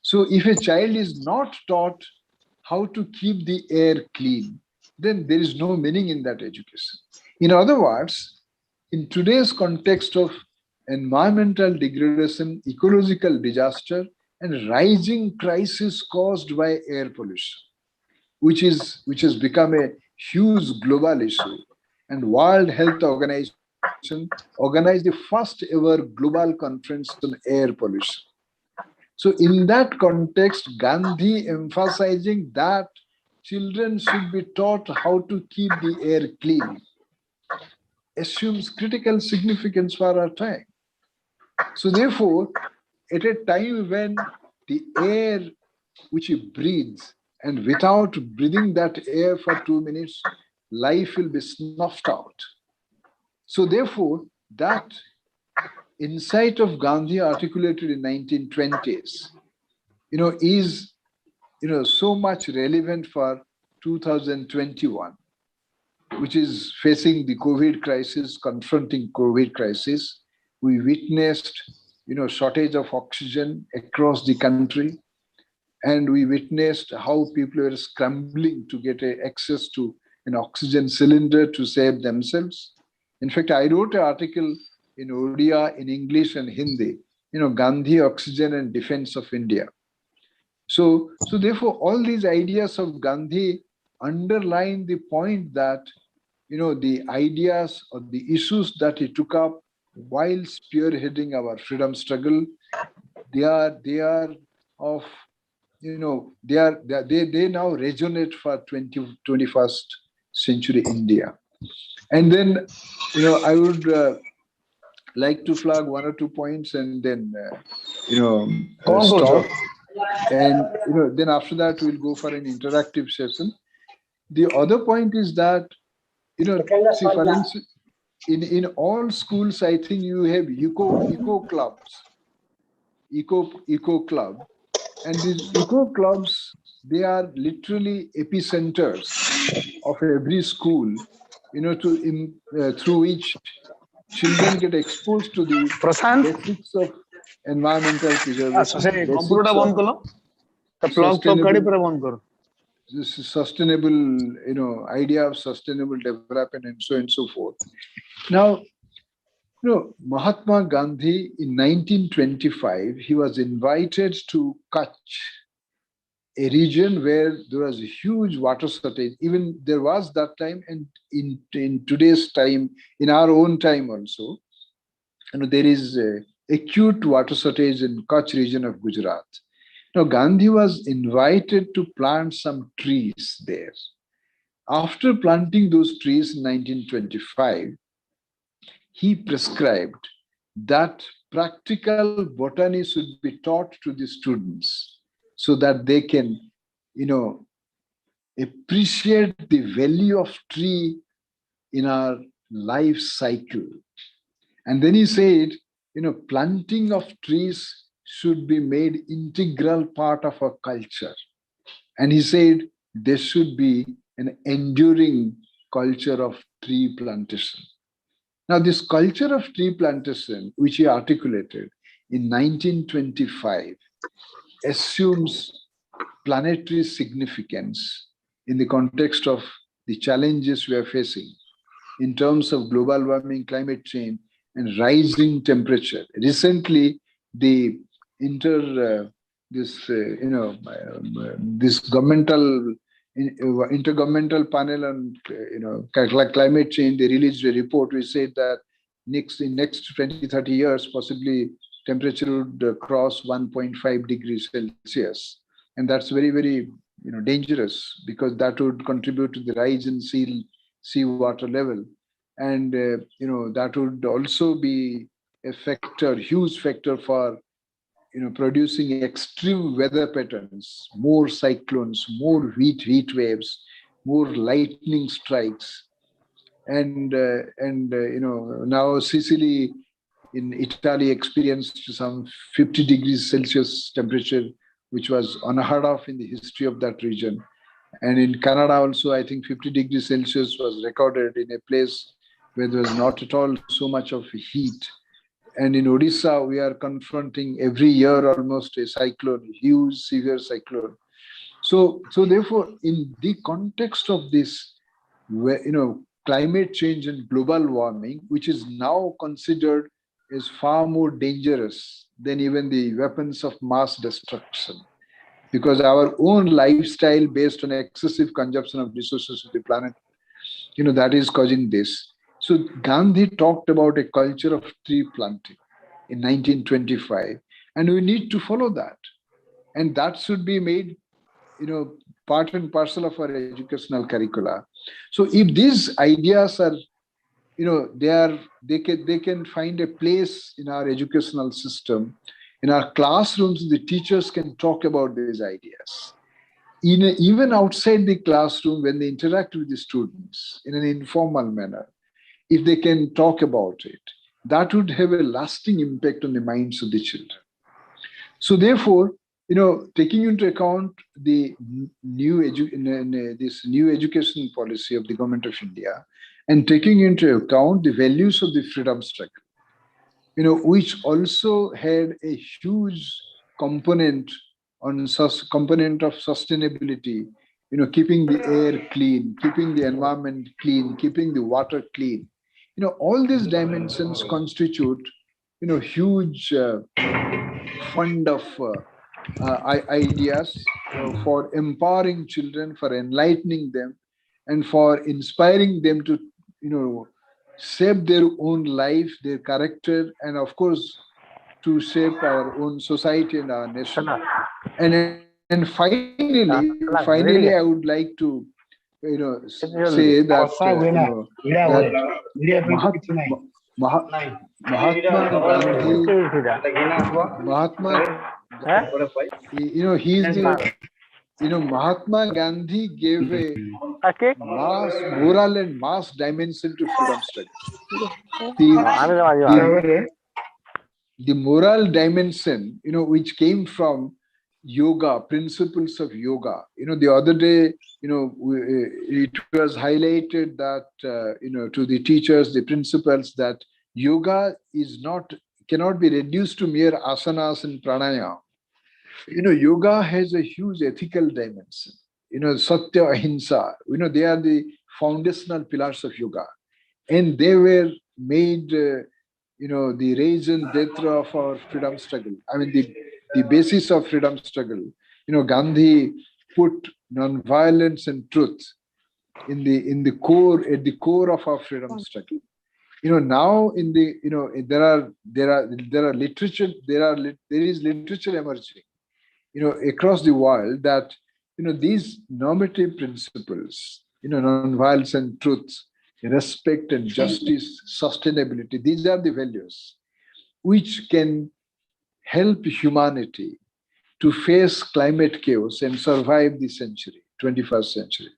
So if a child is not taught how to keep the air clean, then there is no meaning in that education. In other words, in today's context of environmental degradation, ecological disaster, and rising crisis caused by air pollution, which has become a huge global issue, and World Health Organization organized the first ever global conference on air pollution. So in that context, Gandhi emphasizing that children should be taught how to keep the air clean assumes critical significance for our time. So therefore, at a time when the air which he breathes, and without breathing that air for 2 minutes, life will be snuffed out. So therefore, that insight of Gandhi articulated in 1920s, is, so much relevant for 2021, which is facing the COVID crisis, confronting COVID crisis. We witnessed, shortage of oxygen across the country. And we witnessed how people were scrambling to get access to an oxygen cylinder to save themselves. In fact, I wrote an article in Odia, in English and Hindi, Gandhi, Oxygen and Defense of India. So therefore, all these ideas of Gandhi underline the point that, the ideas or the issues that he took up while spearheading our freedom struggle, they are of, they now resonate for 21st century India. And then, I would like to flag 1 or 2 points and then, stop. And, then after that, we'll go for an interactive session. The other point is that, see, for instance, in all schools, I think you have eco clubs, eco club. And these eco clubs, they are literally epicenters of every school, through which children get exposed to the basics of environmental preservation, this sustainable, idea of sustainable development and so on and so forth. Now, Mahatma Gandhi in 1925, he was invited to Kutch, a region where there was a huge water shortage. Even there was that time, and in today's time, in our own time also, there is acute water shortage in Kutch region of Gujarat. Now, Gandhi was invited to plant some trees there. After planting those trees in 1925, he prescribed that practical botany should be taught to the students so that they can, appreciate the value of tree in our life cycle. And then he said, planting of trees should be made integral part of our culture. And he said there should be an enduring culture of tree plantation. Now, this culture of tree plantation, which he articulated in 1925, assumes planetary significance in the context of the challenges we are facing in terms of global warming, climate change, and rising temperature. Recently, the this intergovernmental panel on climate change, they released a report which said that in next 20-30 years, possibly temperature would cross 1.5 degrees Celsius. And that's very, very dangerous, because that would contribute to the rise in sea water level. And that would also be a factor, huge factor for producing extreme weather patterns, more cyclones, more heat waves, more lightning strikes. And now Sicily in Italy experienced some 50 degrees Celsius temperature, which was unheard of in the history of that region. And in Canada also, I think 50 degrees Celsius was recorded in a place where there was not at all so much of heat. And in Odisha, we are confronting every year almost a cyclone, huge, severe cyclone. So therefore, in the context of this, climate change and global warming, which is now considered as far more dangerous than even the weapons of mass destruction, because our own lifestyle based on excessive consumption of resources of the planet, that is causing this. So Gandhi talked about a culture of tree planting in 1925. And we need to follow that. And that should be made, part and parcel of our educational curricula. So if these ideas are, they can find a place in our educational system. In our classrooms, the teachers can talk about these ideas. Even outside the classroom, when they interact with the students in an informal manner, if they can talk about it, that would have a lasting impact on the minds of the children. So therefore, taking into account the this new education policy of the government of India, and taking into account the values of the freedom struggle, which also had a huge component component of sustainability, keeping the air clean, keeping the environment clean, keeping the water clean. All these dimensions constitute, huge fund of ideas for empowering children, for enlightening them, and for inspiring them to, shape their own life, their character, and of course, to shape our own society and our nation. And finally, I would like to, say that, Mahatma Gandhi gave a mass moral and mass dimension to freedom struggle. The moral dimension, which came from yoga, principles of yoga. The other day, it was highlighted that, to the teachers, the principals, that yoga cannot be reduced to mere asanas and pranayama. Yoga has a huge ethical dimension. Satya, ahimsa, they are the foundational pillars of yoga. And they were made, the raison d'etre of our freedom struggle. I mean, the basis of freedom struggle. Gandhi put non-violence and truth at the core of our freedom struggle. Now there is literature emerging, across the world, that these normative principles, non-violence and truth, respect and justice, sustainability, these are the values which can help humanity to face climate chaos and survive the 21st century.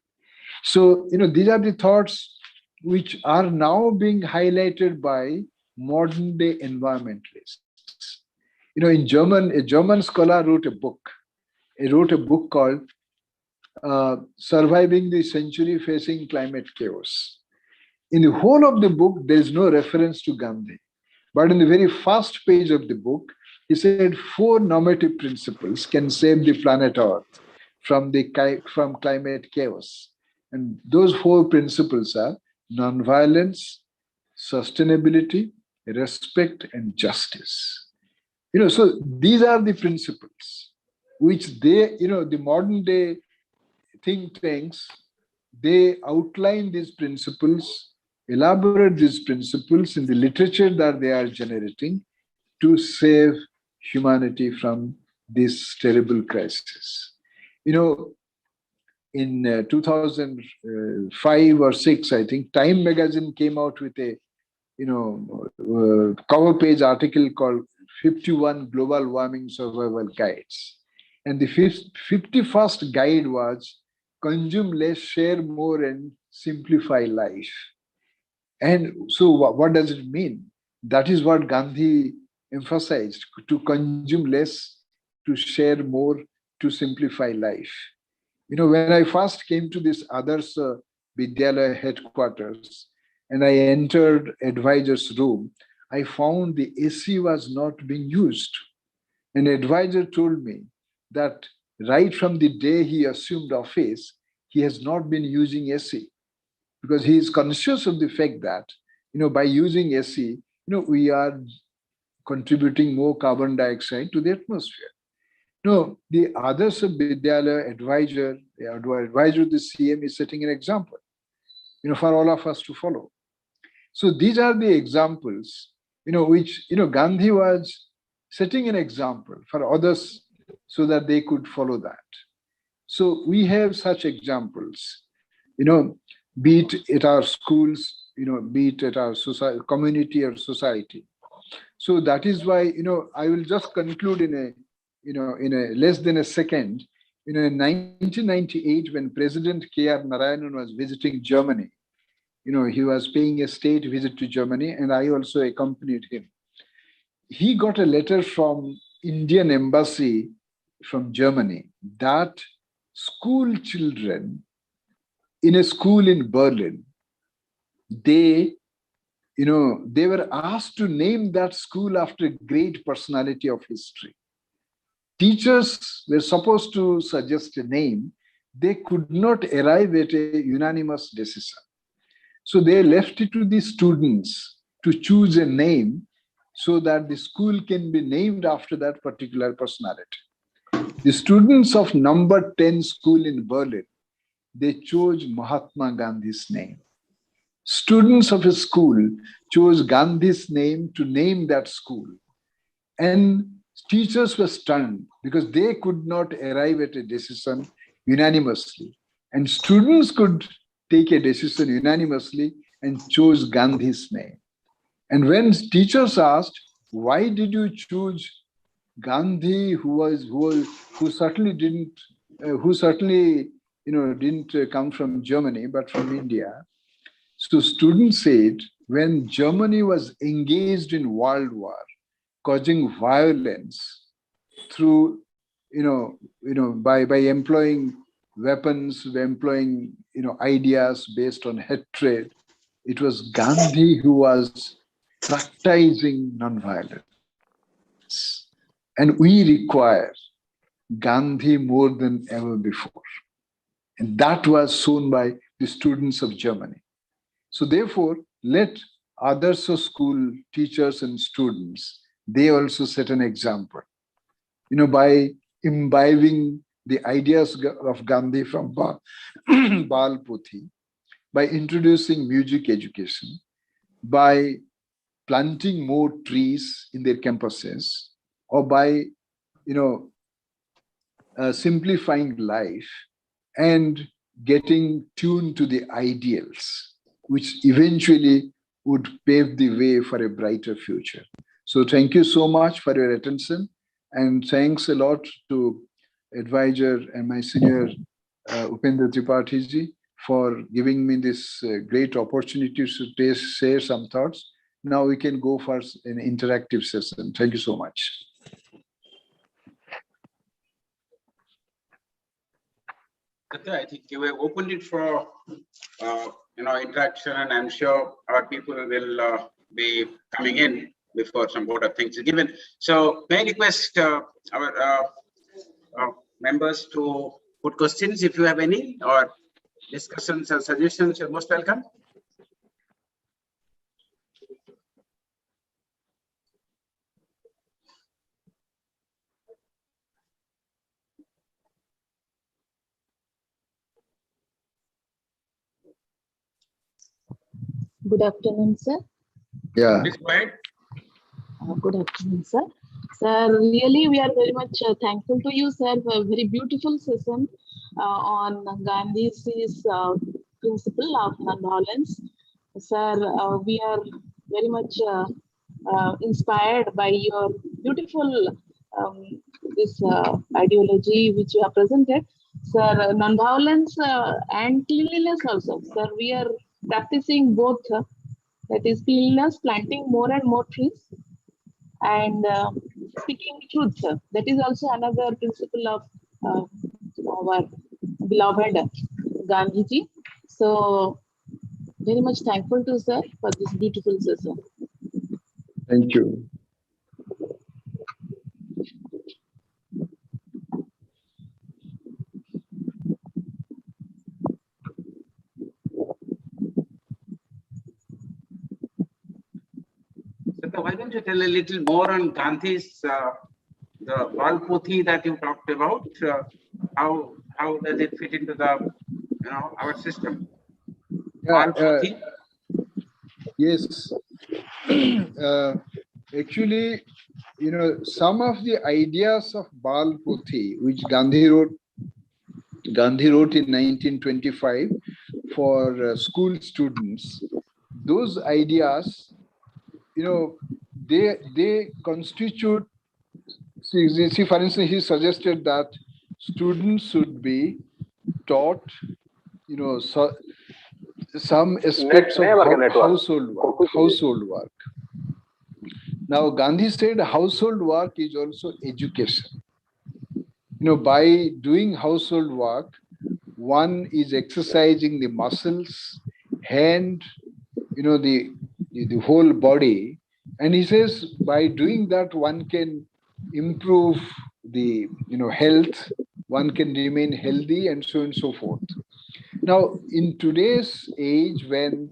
So, these are the thoughts which are now being highlighted by modern day environmentalists. In German, a German scholar wrote a book. He wrote a book called Surviving the Century Facing Climate Chaos. In the whole of the book, there is no reference to Gandhi. But in the very first page of the book, he said 4 normative principles can save the planet Earth from climate chaos. And those 4 principles are nonviolence, sustainability, respect, and justice. So these are the principles which the modern day think tanks, they outline these principles, elaborate these principles in the literature that they are generating to save humanity from this terrible crisis. In 2005 or 6, I think, Time magazine came out with a cover page article called 51 Global Warming Survival Guides. And the 51st guide was consume less, share more, and simplify life. And so what does it mean? That is what Gandhi emphasized: to consume less, to share more, to simplify life. When I first came to this Adarsha Vidyalaya headquarters and I entered advisor's room, I found the AC was not being used. An advisor told me that right from the day he assumed office, he has not been using AC because he is conscious of the fact that, by using AC, we are contributing more carbon dioxide to the atmosphere. No, the Adarsha Vidyalaya advisor, the advisor of the CM is setting an example, for all of us to follow. So these are the examples, which, Gandhi was setting an example for others so that they could follow that. So we have such examples, be it at our schools, be it at our society, community or society. So that is why, I will just conclude in a less than a second. In 1998, when President K.R. Narayanan was visiting Germany, he was paying a state visit to Germany, and I also accompanied him. He got a letter from Indian embassy from Germany that school children in a school in Berlin, they were asked to name that school after a great personality of history. Teachers were supposed to suggest a name. They could not arrive at a unanimous decision. So they left it to the students to choose a name so that the school can be named after that particular personality. The students of number 10 school in Berlin, they chose Mahatma Gandhi's name. Students of a school chose Gandhi's name to name that school. And teachers were stunned because they could not arrive at a decision unanimously. And students could take a decision unanimously and chose Gandhi's name. And when teachers asked, why did you choose Gandhi, who certainly didn't come from Germany, but from India? So students said, when Germany was engaged in World War, causing violence through, by employing weapons, employing, ideas based on hatred, it was Gandhi who was practicing nonviolence. And we require Gandhi more than ever before. And that was shown by the students of Germany. So therefore, let Adarsha school teachers and students, they also set an example, by imbibing the ideas of Gandhi from Bal Puthi, by introducing music education, by planting more trees in their campuses, or by, simplifying life and getting tuned to the ideals, which eventually would pave the way for a brighter future. So thank you so much for your attention, and thanks a lot to advisor and my senior Upendra Tripathi ji for giving me this great opportunity to share some thoughts. Now we can go for an interactive session. Thank you so much. I think you have opened it for interaction, and I'm sure our people will be coming in before some board of things are given. So may I request our members to put questions if you have any, or discussions or suggestions. You're most welcome. Good afternoon, sir. Yeah. Please go ahead. Good afternoon, sir. Sir, really, we are very much thankful to you, sir, for a very beautiful session on Gandhi's principle of non-violence. Sir, we are very much inspired by your beautiful this ideology which you have presented. Sir, non-violence and cleanliness also. Sir, we are practicing both, that is cleanliness, planting more and more trees, and speaking truth. That is also another principle of our beloved Gandhiji. So very much thankful to sir for this beautiful session. Thank you. So why don't you tell a little more on Gandhi's the Bal Puthi that you talked about? How does it fit into the our system? Yeah, Bal Puthi? yes. actually, some of the ideas of Bal Pothi, which Gandhi wrote in 1925 for school students, those ideas, they constitute. See, for instance, he suggested that students should be taught, some aspects of household work. Now, Gandhi said household work is also education. By doing household work, one is exercising the muscles, hand, the whole body. And he says by doing that, one can improve the health, one can remain healthy, and so on and so forth. Now, in today's age, when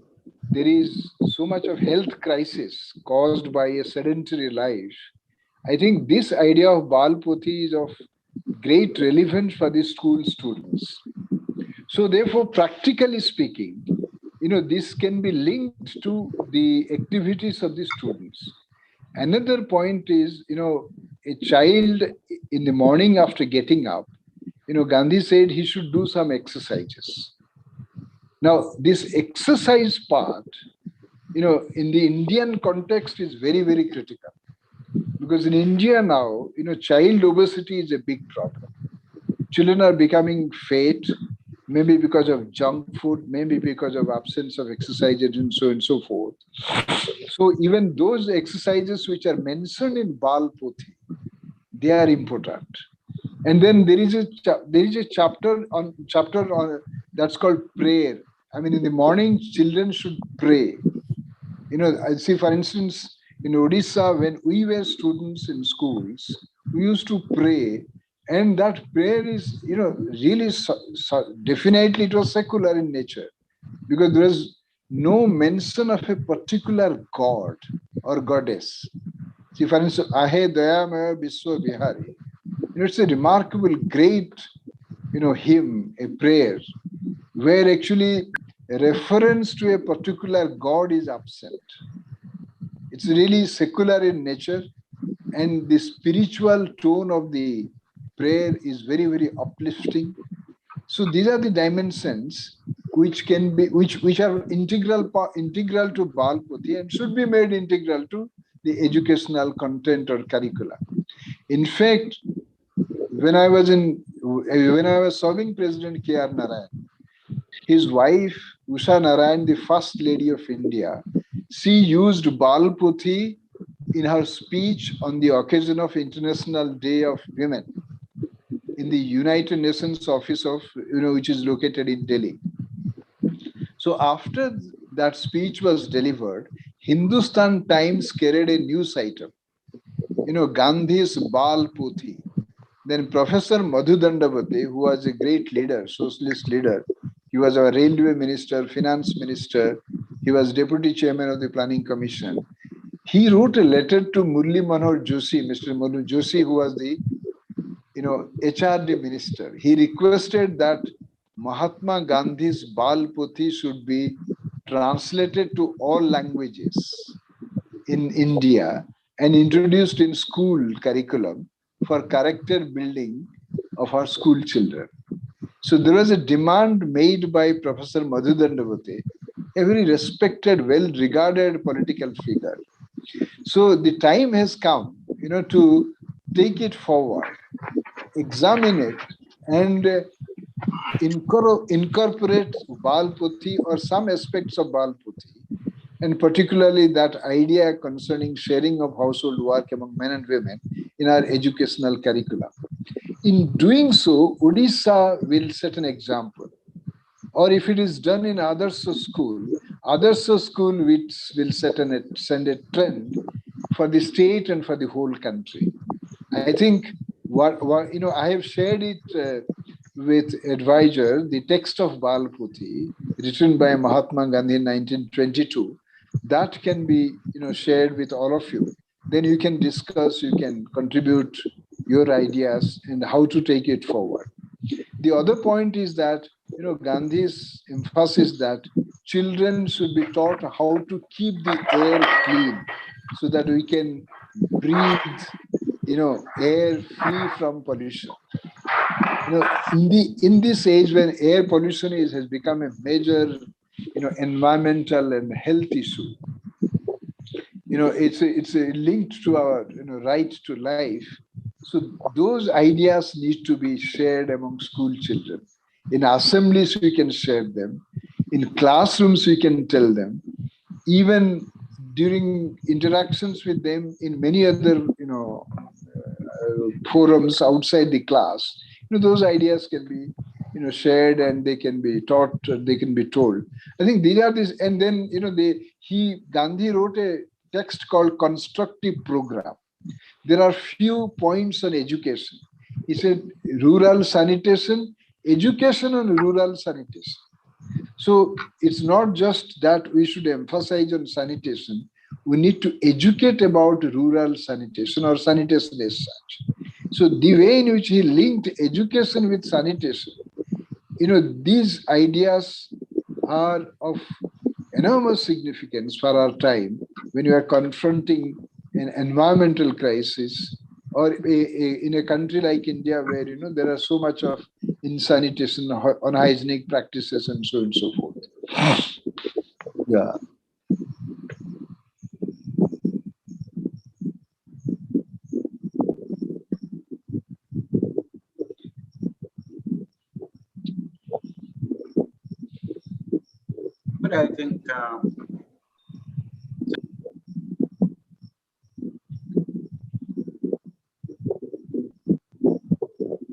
there is so much of health crisis caused by a sedentary life, I think this idea of Bal Pothi is of great relevance for the school students. So therefore, practically speaking, this can be linked to the activities of the students. Another point is, a child in the morning after getting up, Gandhi said he should do some exercises. Now, this exercise part, in the Indian context is very, very critical. Because in India now, child obesity is a big problem. Children are becoming fat, maybe because of junk food, maybe because of absence of exercises and so on and so forth. So even those exercises which are mentioned in Bal Pothi, they are important. And then there is a chapter on that's called prayer. I mean, in the morning, children should pray. I see, for instance, in Odisha, when we were students in schools, we used to pray, and that prayer is, really definitely it was secular in nature, because there is no mention of a particular god or goddess. See, for instance, Ahe Dayamaya Biswa Bihari. It's a remarkable, great, hymn, a prayer, where actually a reference to a particular god is absent. It's really secular in nature, and the spiritual tone of the prayer is very, very uplifting. So these are the dimensions which can be, which are integral to Bal Pothi and should be made integral to the educational content or curricula. In fact, when I was serving President K.R. Narayan, his wife, Usha Narayan, the First Lady of India, she used Bal Pothi in her speech on the occasion of International Day of Women in the United Nations office of, which is located in Delhi. So after that speech was delivered, Hindustan Times carried a news item, Gandhi's Bal Pothi. Then Professor Madhu Dandavate, who was a great leader, socialist leader, he was our railway minister, finance minister, he was deputy chairman of the planning commission. He wrote a letter to Murli Manohar Joshi, Mr. Manu Joshi, who was the HRD minister. He requested that Mahatma Gandhi's Bal Pothi should be translated to all languages in India and introduced in school curriculum for character building of our school children. So there was a demand made by Professor Madhu Dandavate, a very respected, well-regarded political figure. So the time has come, to take it forward, examine it, and incorporate Bal Pothi or some aspects of Bal Pothi, and particularly that idea concerning sharing of household work among men and women in our educational curriculum. In doing so, Odisha will set an example. Or if it is done in Adarsha school which will send a trend for the state and for the whole country. I think I have shared it with advisor, the text of Bal Pothi, written by Mahatma Gandhi in 1922, that can be shared with all of you. Then you can discuss, you can contribute your ideas and how to take it forward. The other point is that Gandhi's emphasis that children should be taught how to keep the air clean. so that we can breathe, air free from pollution. In this age when air pollution has become a major, environmental and health issue, it's linked to our, right to life. So those ideas need to be shared among school children. In assemblies, we can share them. In classrooms, we can tell them. Even during interactions with them in many other, forums outside the class, those ideas can be, shared, and they can be taught, they can be told. I think these are these, and then, Gandhi wrote a text called Constructive Program. There are few points on education. He said rural sanitation, education on rural sanitation. So it's not just that we should emphasize on sanitation. We need to educate about rural sanitation or sanitation as such. So the way in which he linked education with sanitation, these ideas are of enormous significance for our time when we are confronting an environmental crisis, or in a country like India where there are so much of insanitation, unhygienic practices, and so on and so forth. Yeah. But I think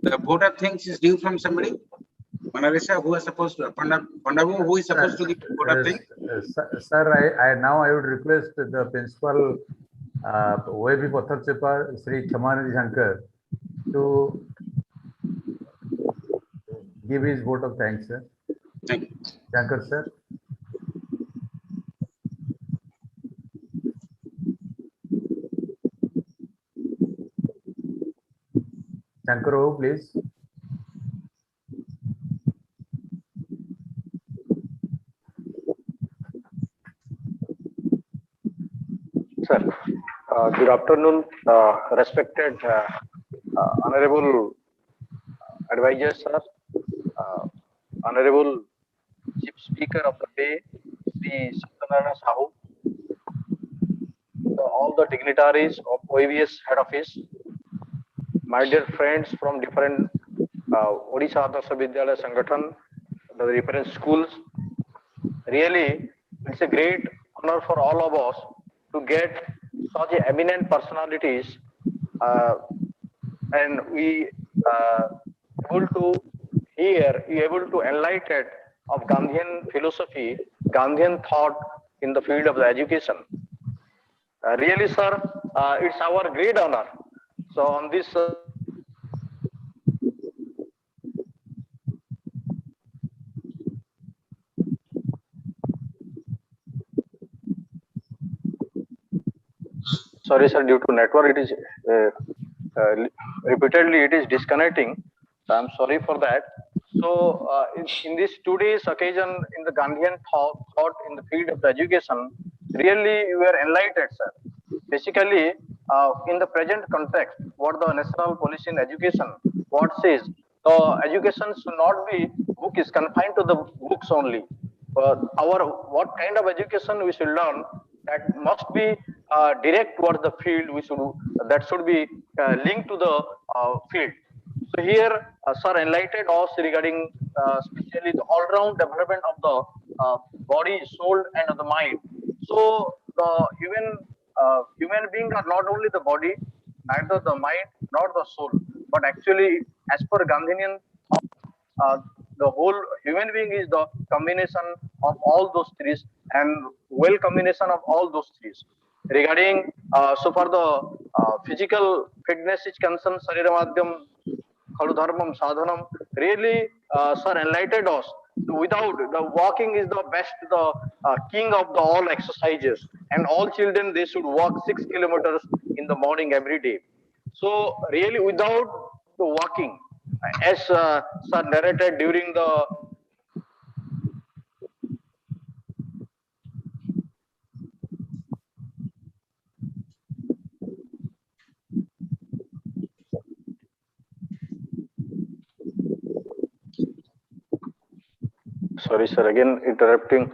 the vote of things is due from somebody. Adarsha, who is supposed to, Pandavu, who is supposed to give vote of things? Sir, I would request the principal OAV Patharchepa, Shri Shankar, to give his vote of thanks, sir. Thank you. Shankar, sir. Shankar, please. Sir, good afternoon, respected honorable advisors, sir, honorable chief speaker of the day, Shri Sahu, all the dignitaries of OAVS head office, my dear friends from different Odisha Adarsha Vidyalaya Sangathan, the different schools. Really, it's a great honor for all of us to get such eminent personalities, and we able to hear, able to enlighten of Gandhian philosophy, Gandhian thought in the field of the education. Really, sir, it's our great honor. So on this. Sorry, sir, due to network, it is repeatedly it is disconnecting. So I'm sorry for that. So in this today's occasion in the Gandhian thought in the field of the education, really we are enlightened, sir. Basically, in the present context, what the national policy in education, what says, the education should not be book is confined to the books only. What kind of education we should learn, that must be direct towards the field. That should be linked to the field. So here, sir enlightened us regarding especially the all-round development of the body, soul, and of the mind. So the human beings are not only the body, neither the mind nor the soul, but actually, as per Gandhian thought, the whole human being is the combination of all those three, and well combination of all those three. Regarding so for the physical fitness is concerned, Sariram Khalu Dharmam Sadhanam, really sir enlightened us. Without the walking is the best, the king of the all exercises, and all children they should walk 6 kilometers in the morning every day. So really without the walking, as sir narrated during the Sorry, sir, again interrupting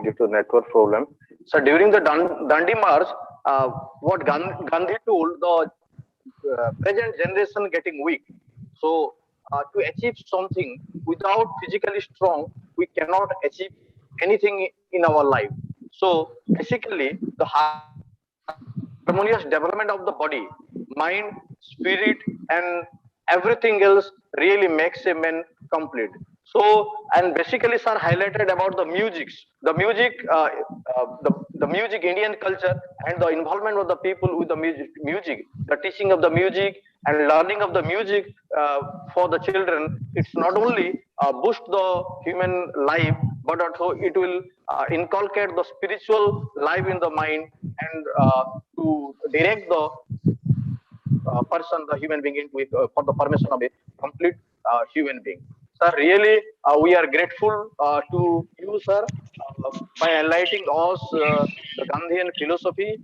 due to network problem. So during the Dandi March, what Gandhi told, the present generation getting weak. So to achieve something without physically strong, we cannot achieve anything in our life. So basically, the harmonious development of the body, mind, spirit, and everything else really makes a man complete. So, and basically, sir highlighted about the musics, the music, the music, Indian culture, and the involvement of the people with the music, the teaching of the music and learning of the music for the children. It's not only boost the human life, but also it will inculcate the spiritual life in the mind and to direct the person, the human being, into for the formation of a complete human being. Sir, really, we are grateful to you, sir, by enlightening us the Gandhian philosophy.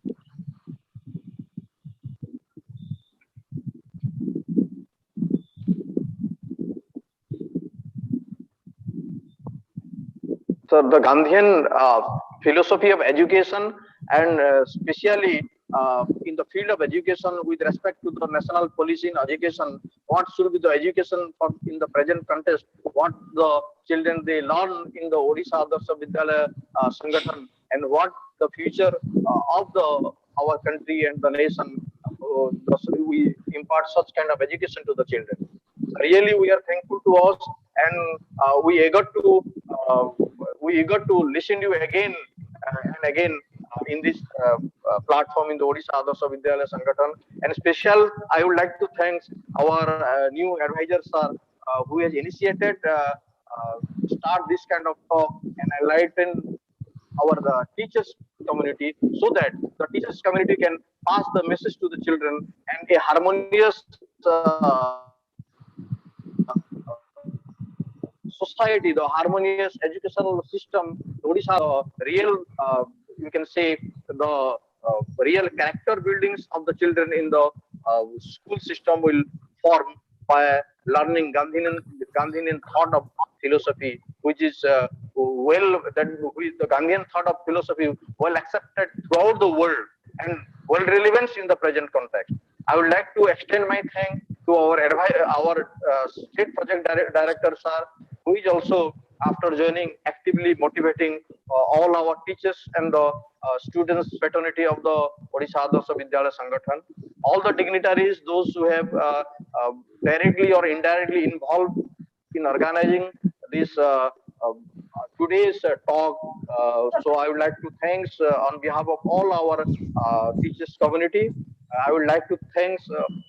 So the Gandhian philosophy of education, and especially in the field of education with respect to the national policy in education, what should be the education for in the present context, what the children they learn in the Odisha Adarsha Vidyalaya Sangathan, and what the future of our country and the nation, we impart such kind of education to the children. Really, we are thankful to us, and we eager to listen to you again and again in this platform in the Odisha Adarsha Vidyalaya Sangathan. And special, I would like to thank our new advisor, sir, who has initiated start this kind of talk and enlighten our teachers community, so that the teachers community can pass the message to the children, and a harmonious society, the harmonious educational system, Odisha, real, you can say, the real character buildings of the children in the school system will form by learning Gandhian thought of philosophy, which is the Gandhian thought of philosophy well accepted throughout the world and well relevant in the present context. I would like to extend my thanks to our state project director, sir, who is also, after joining, actively motivating all our teachers and the students fraternity of the Odisha Adarsha Vidyalaya Sangathan, all the dignitaries, those who have directly or indirectly involved in organizing this today's talk. So I would like to thank on behalf of all our teachers community. I would like to thank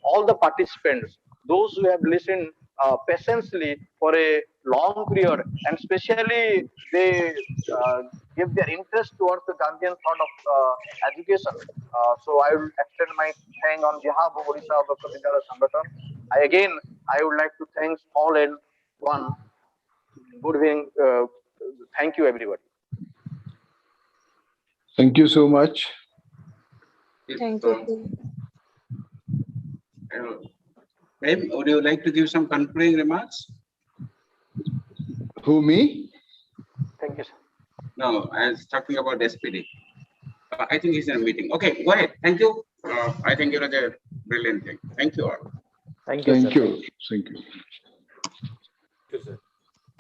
all the participants, those who have listened patiently for a long period, and especially they give their interest towards the Gandhian thought of education. So I will extend my thanks on behalf of Odisha Adarsha Vidyalaya Sangathan. I would like to thank all and one. Good evening. Thank you, everybody. Thank you so much. Thank you. Prem, would you like to give some concluding remarks? Who, me? Thank you, sir. No, I was talking about SPD. I think he's in a meeting. Okay, go ahead. Thank you. I think it was a brilliant thing. Thank you all. Thank you. Thank Sir. you. Thank you.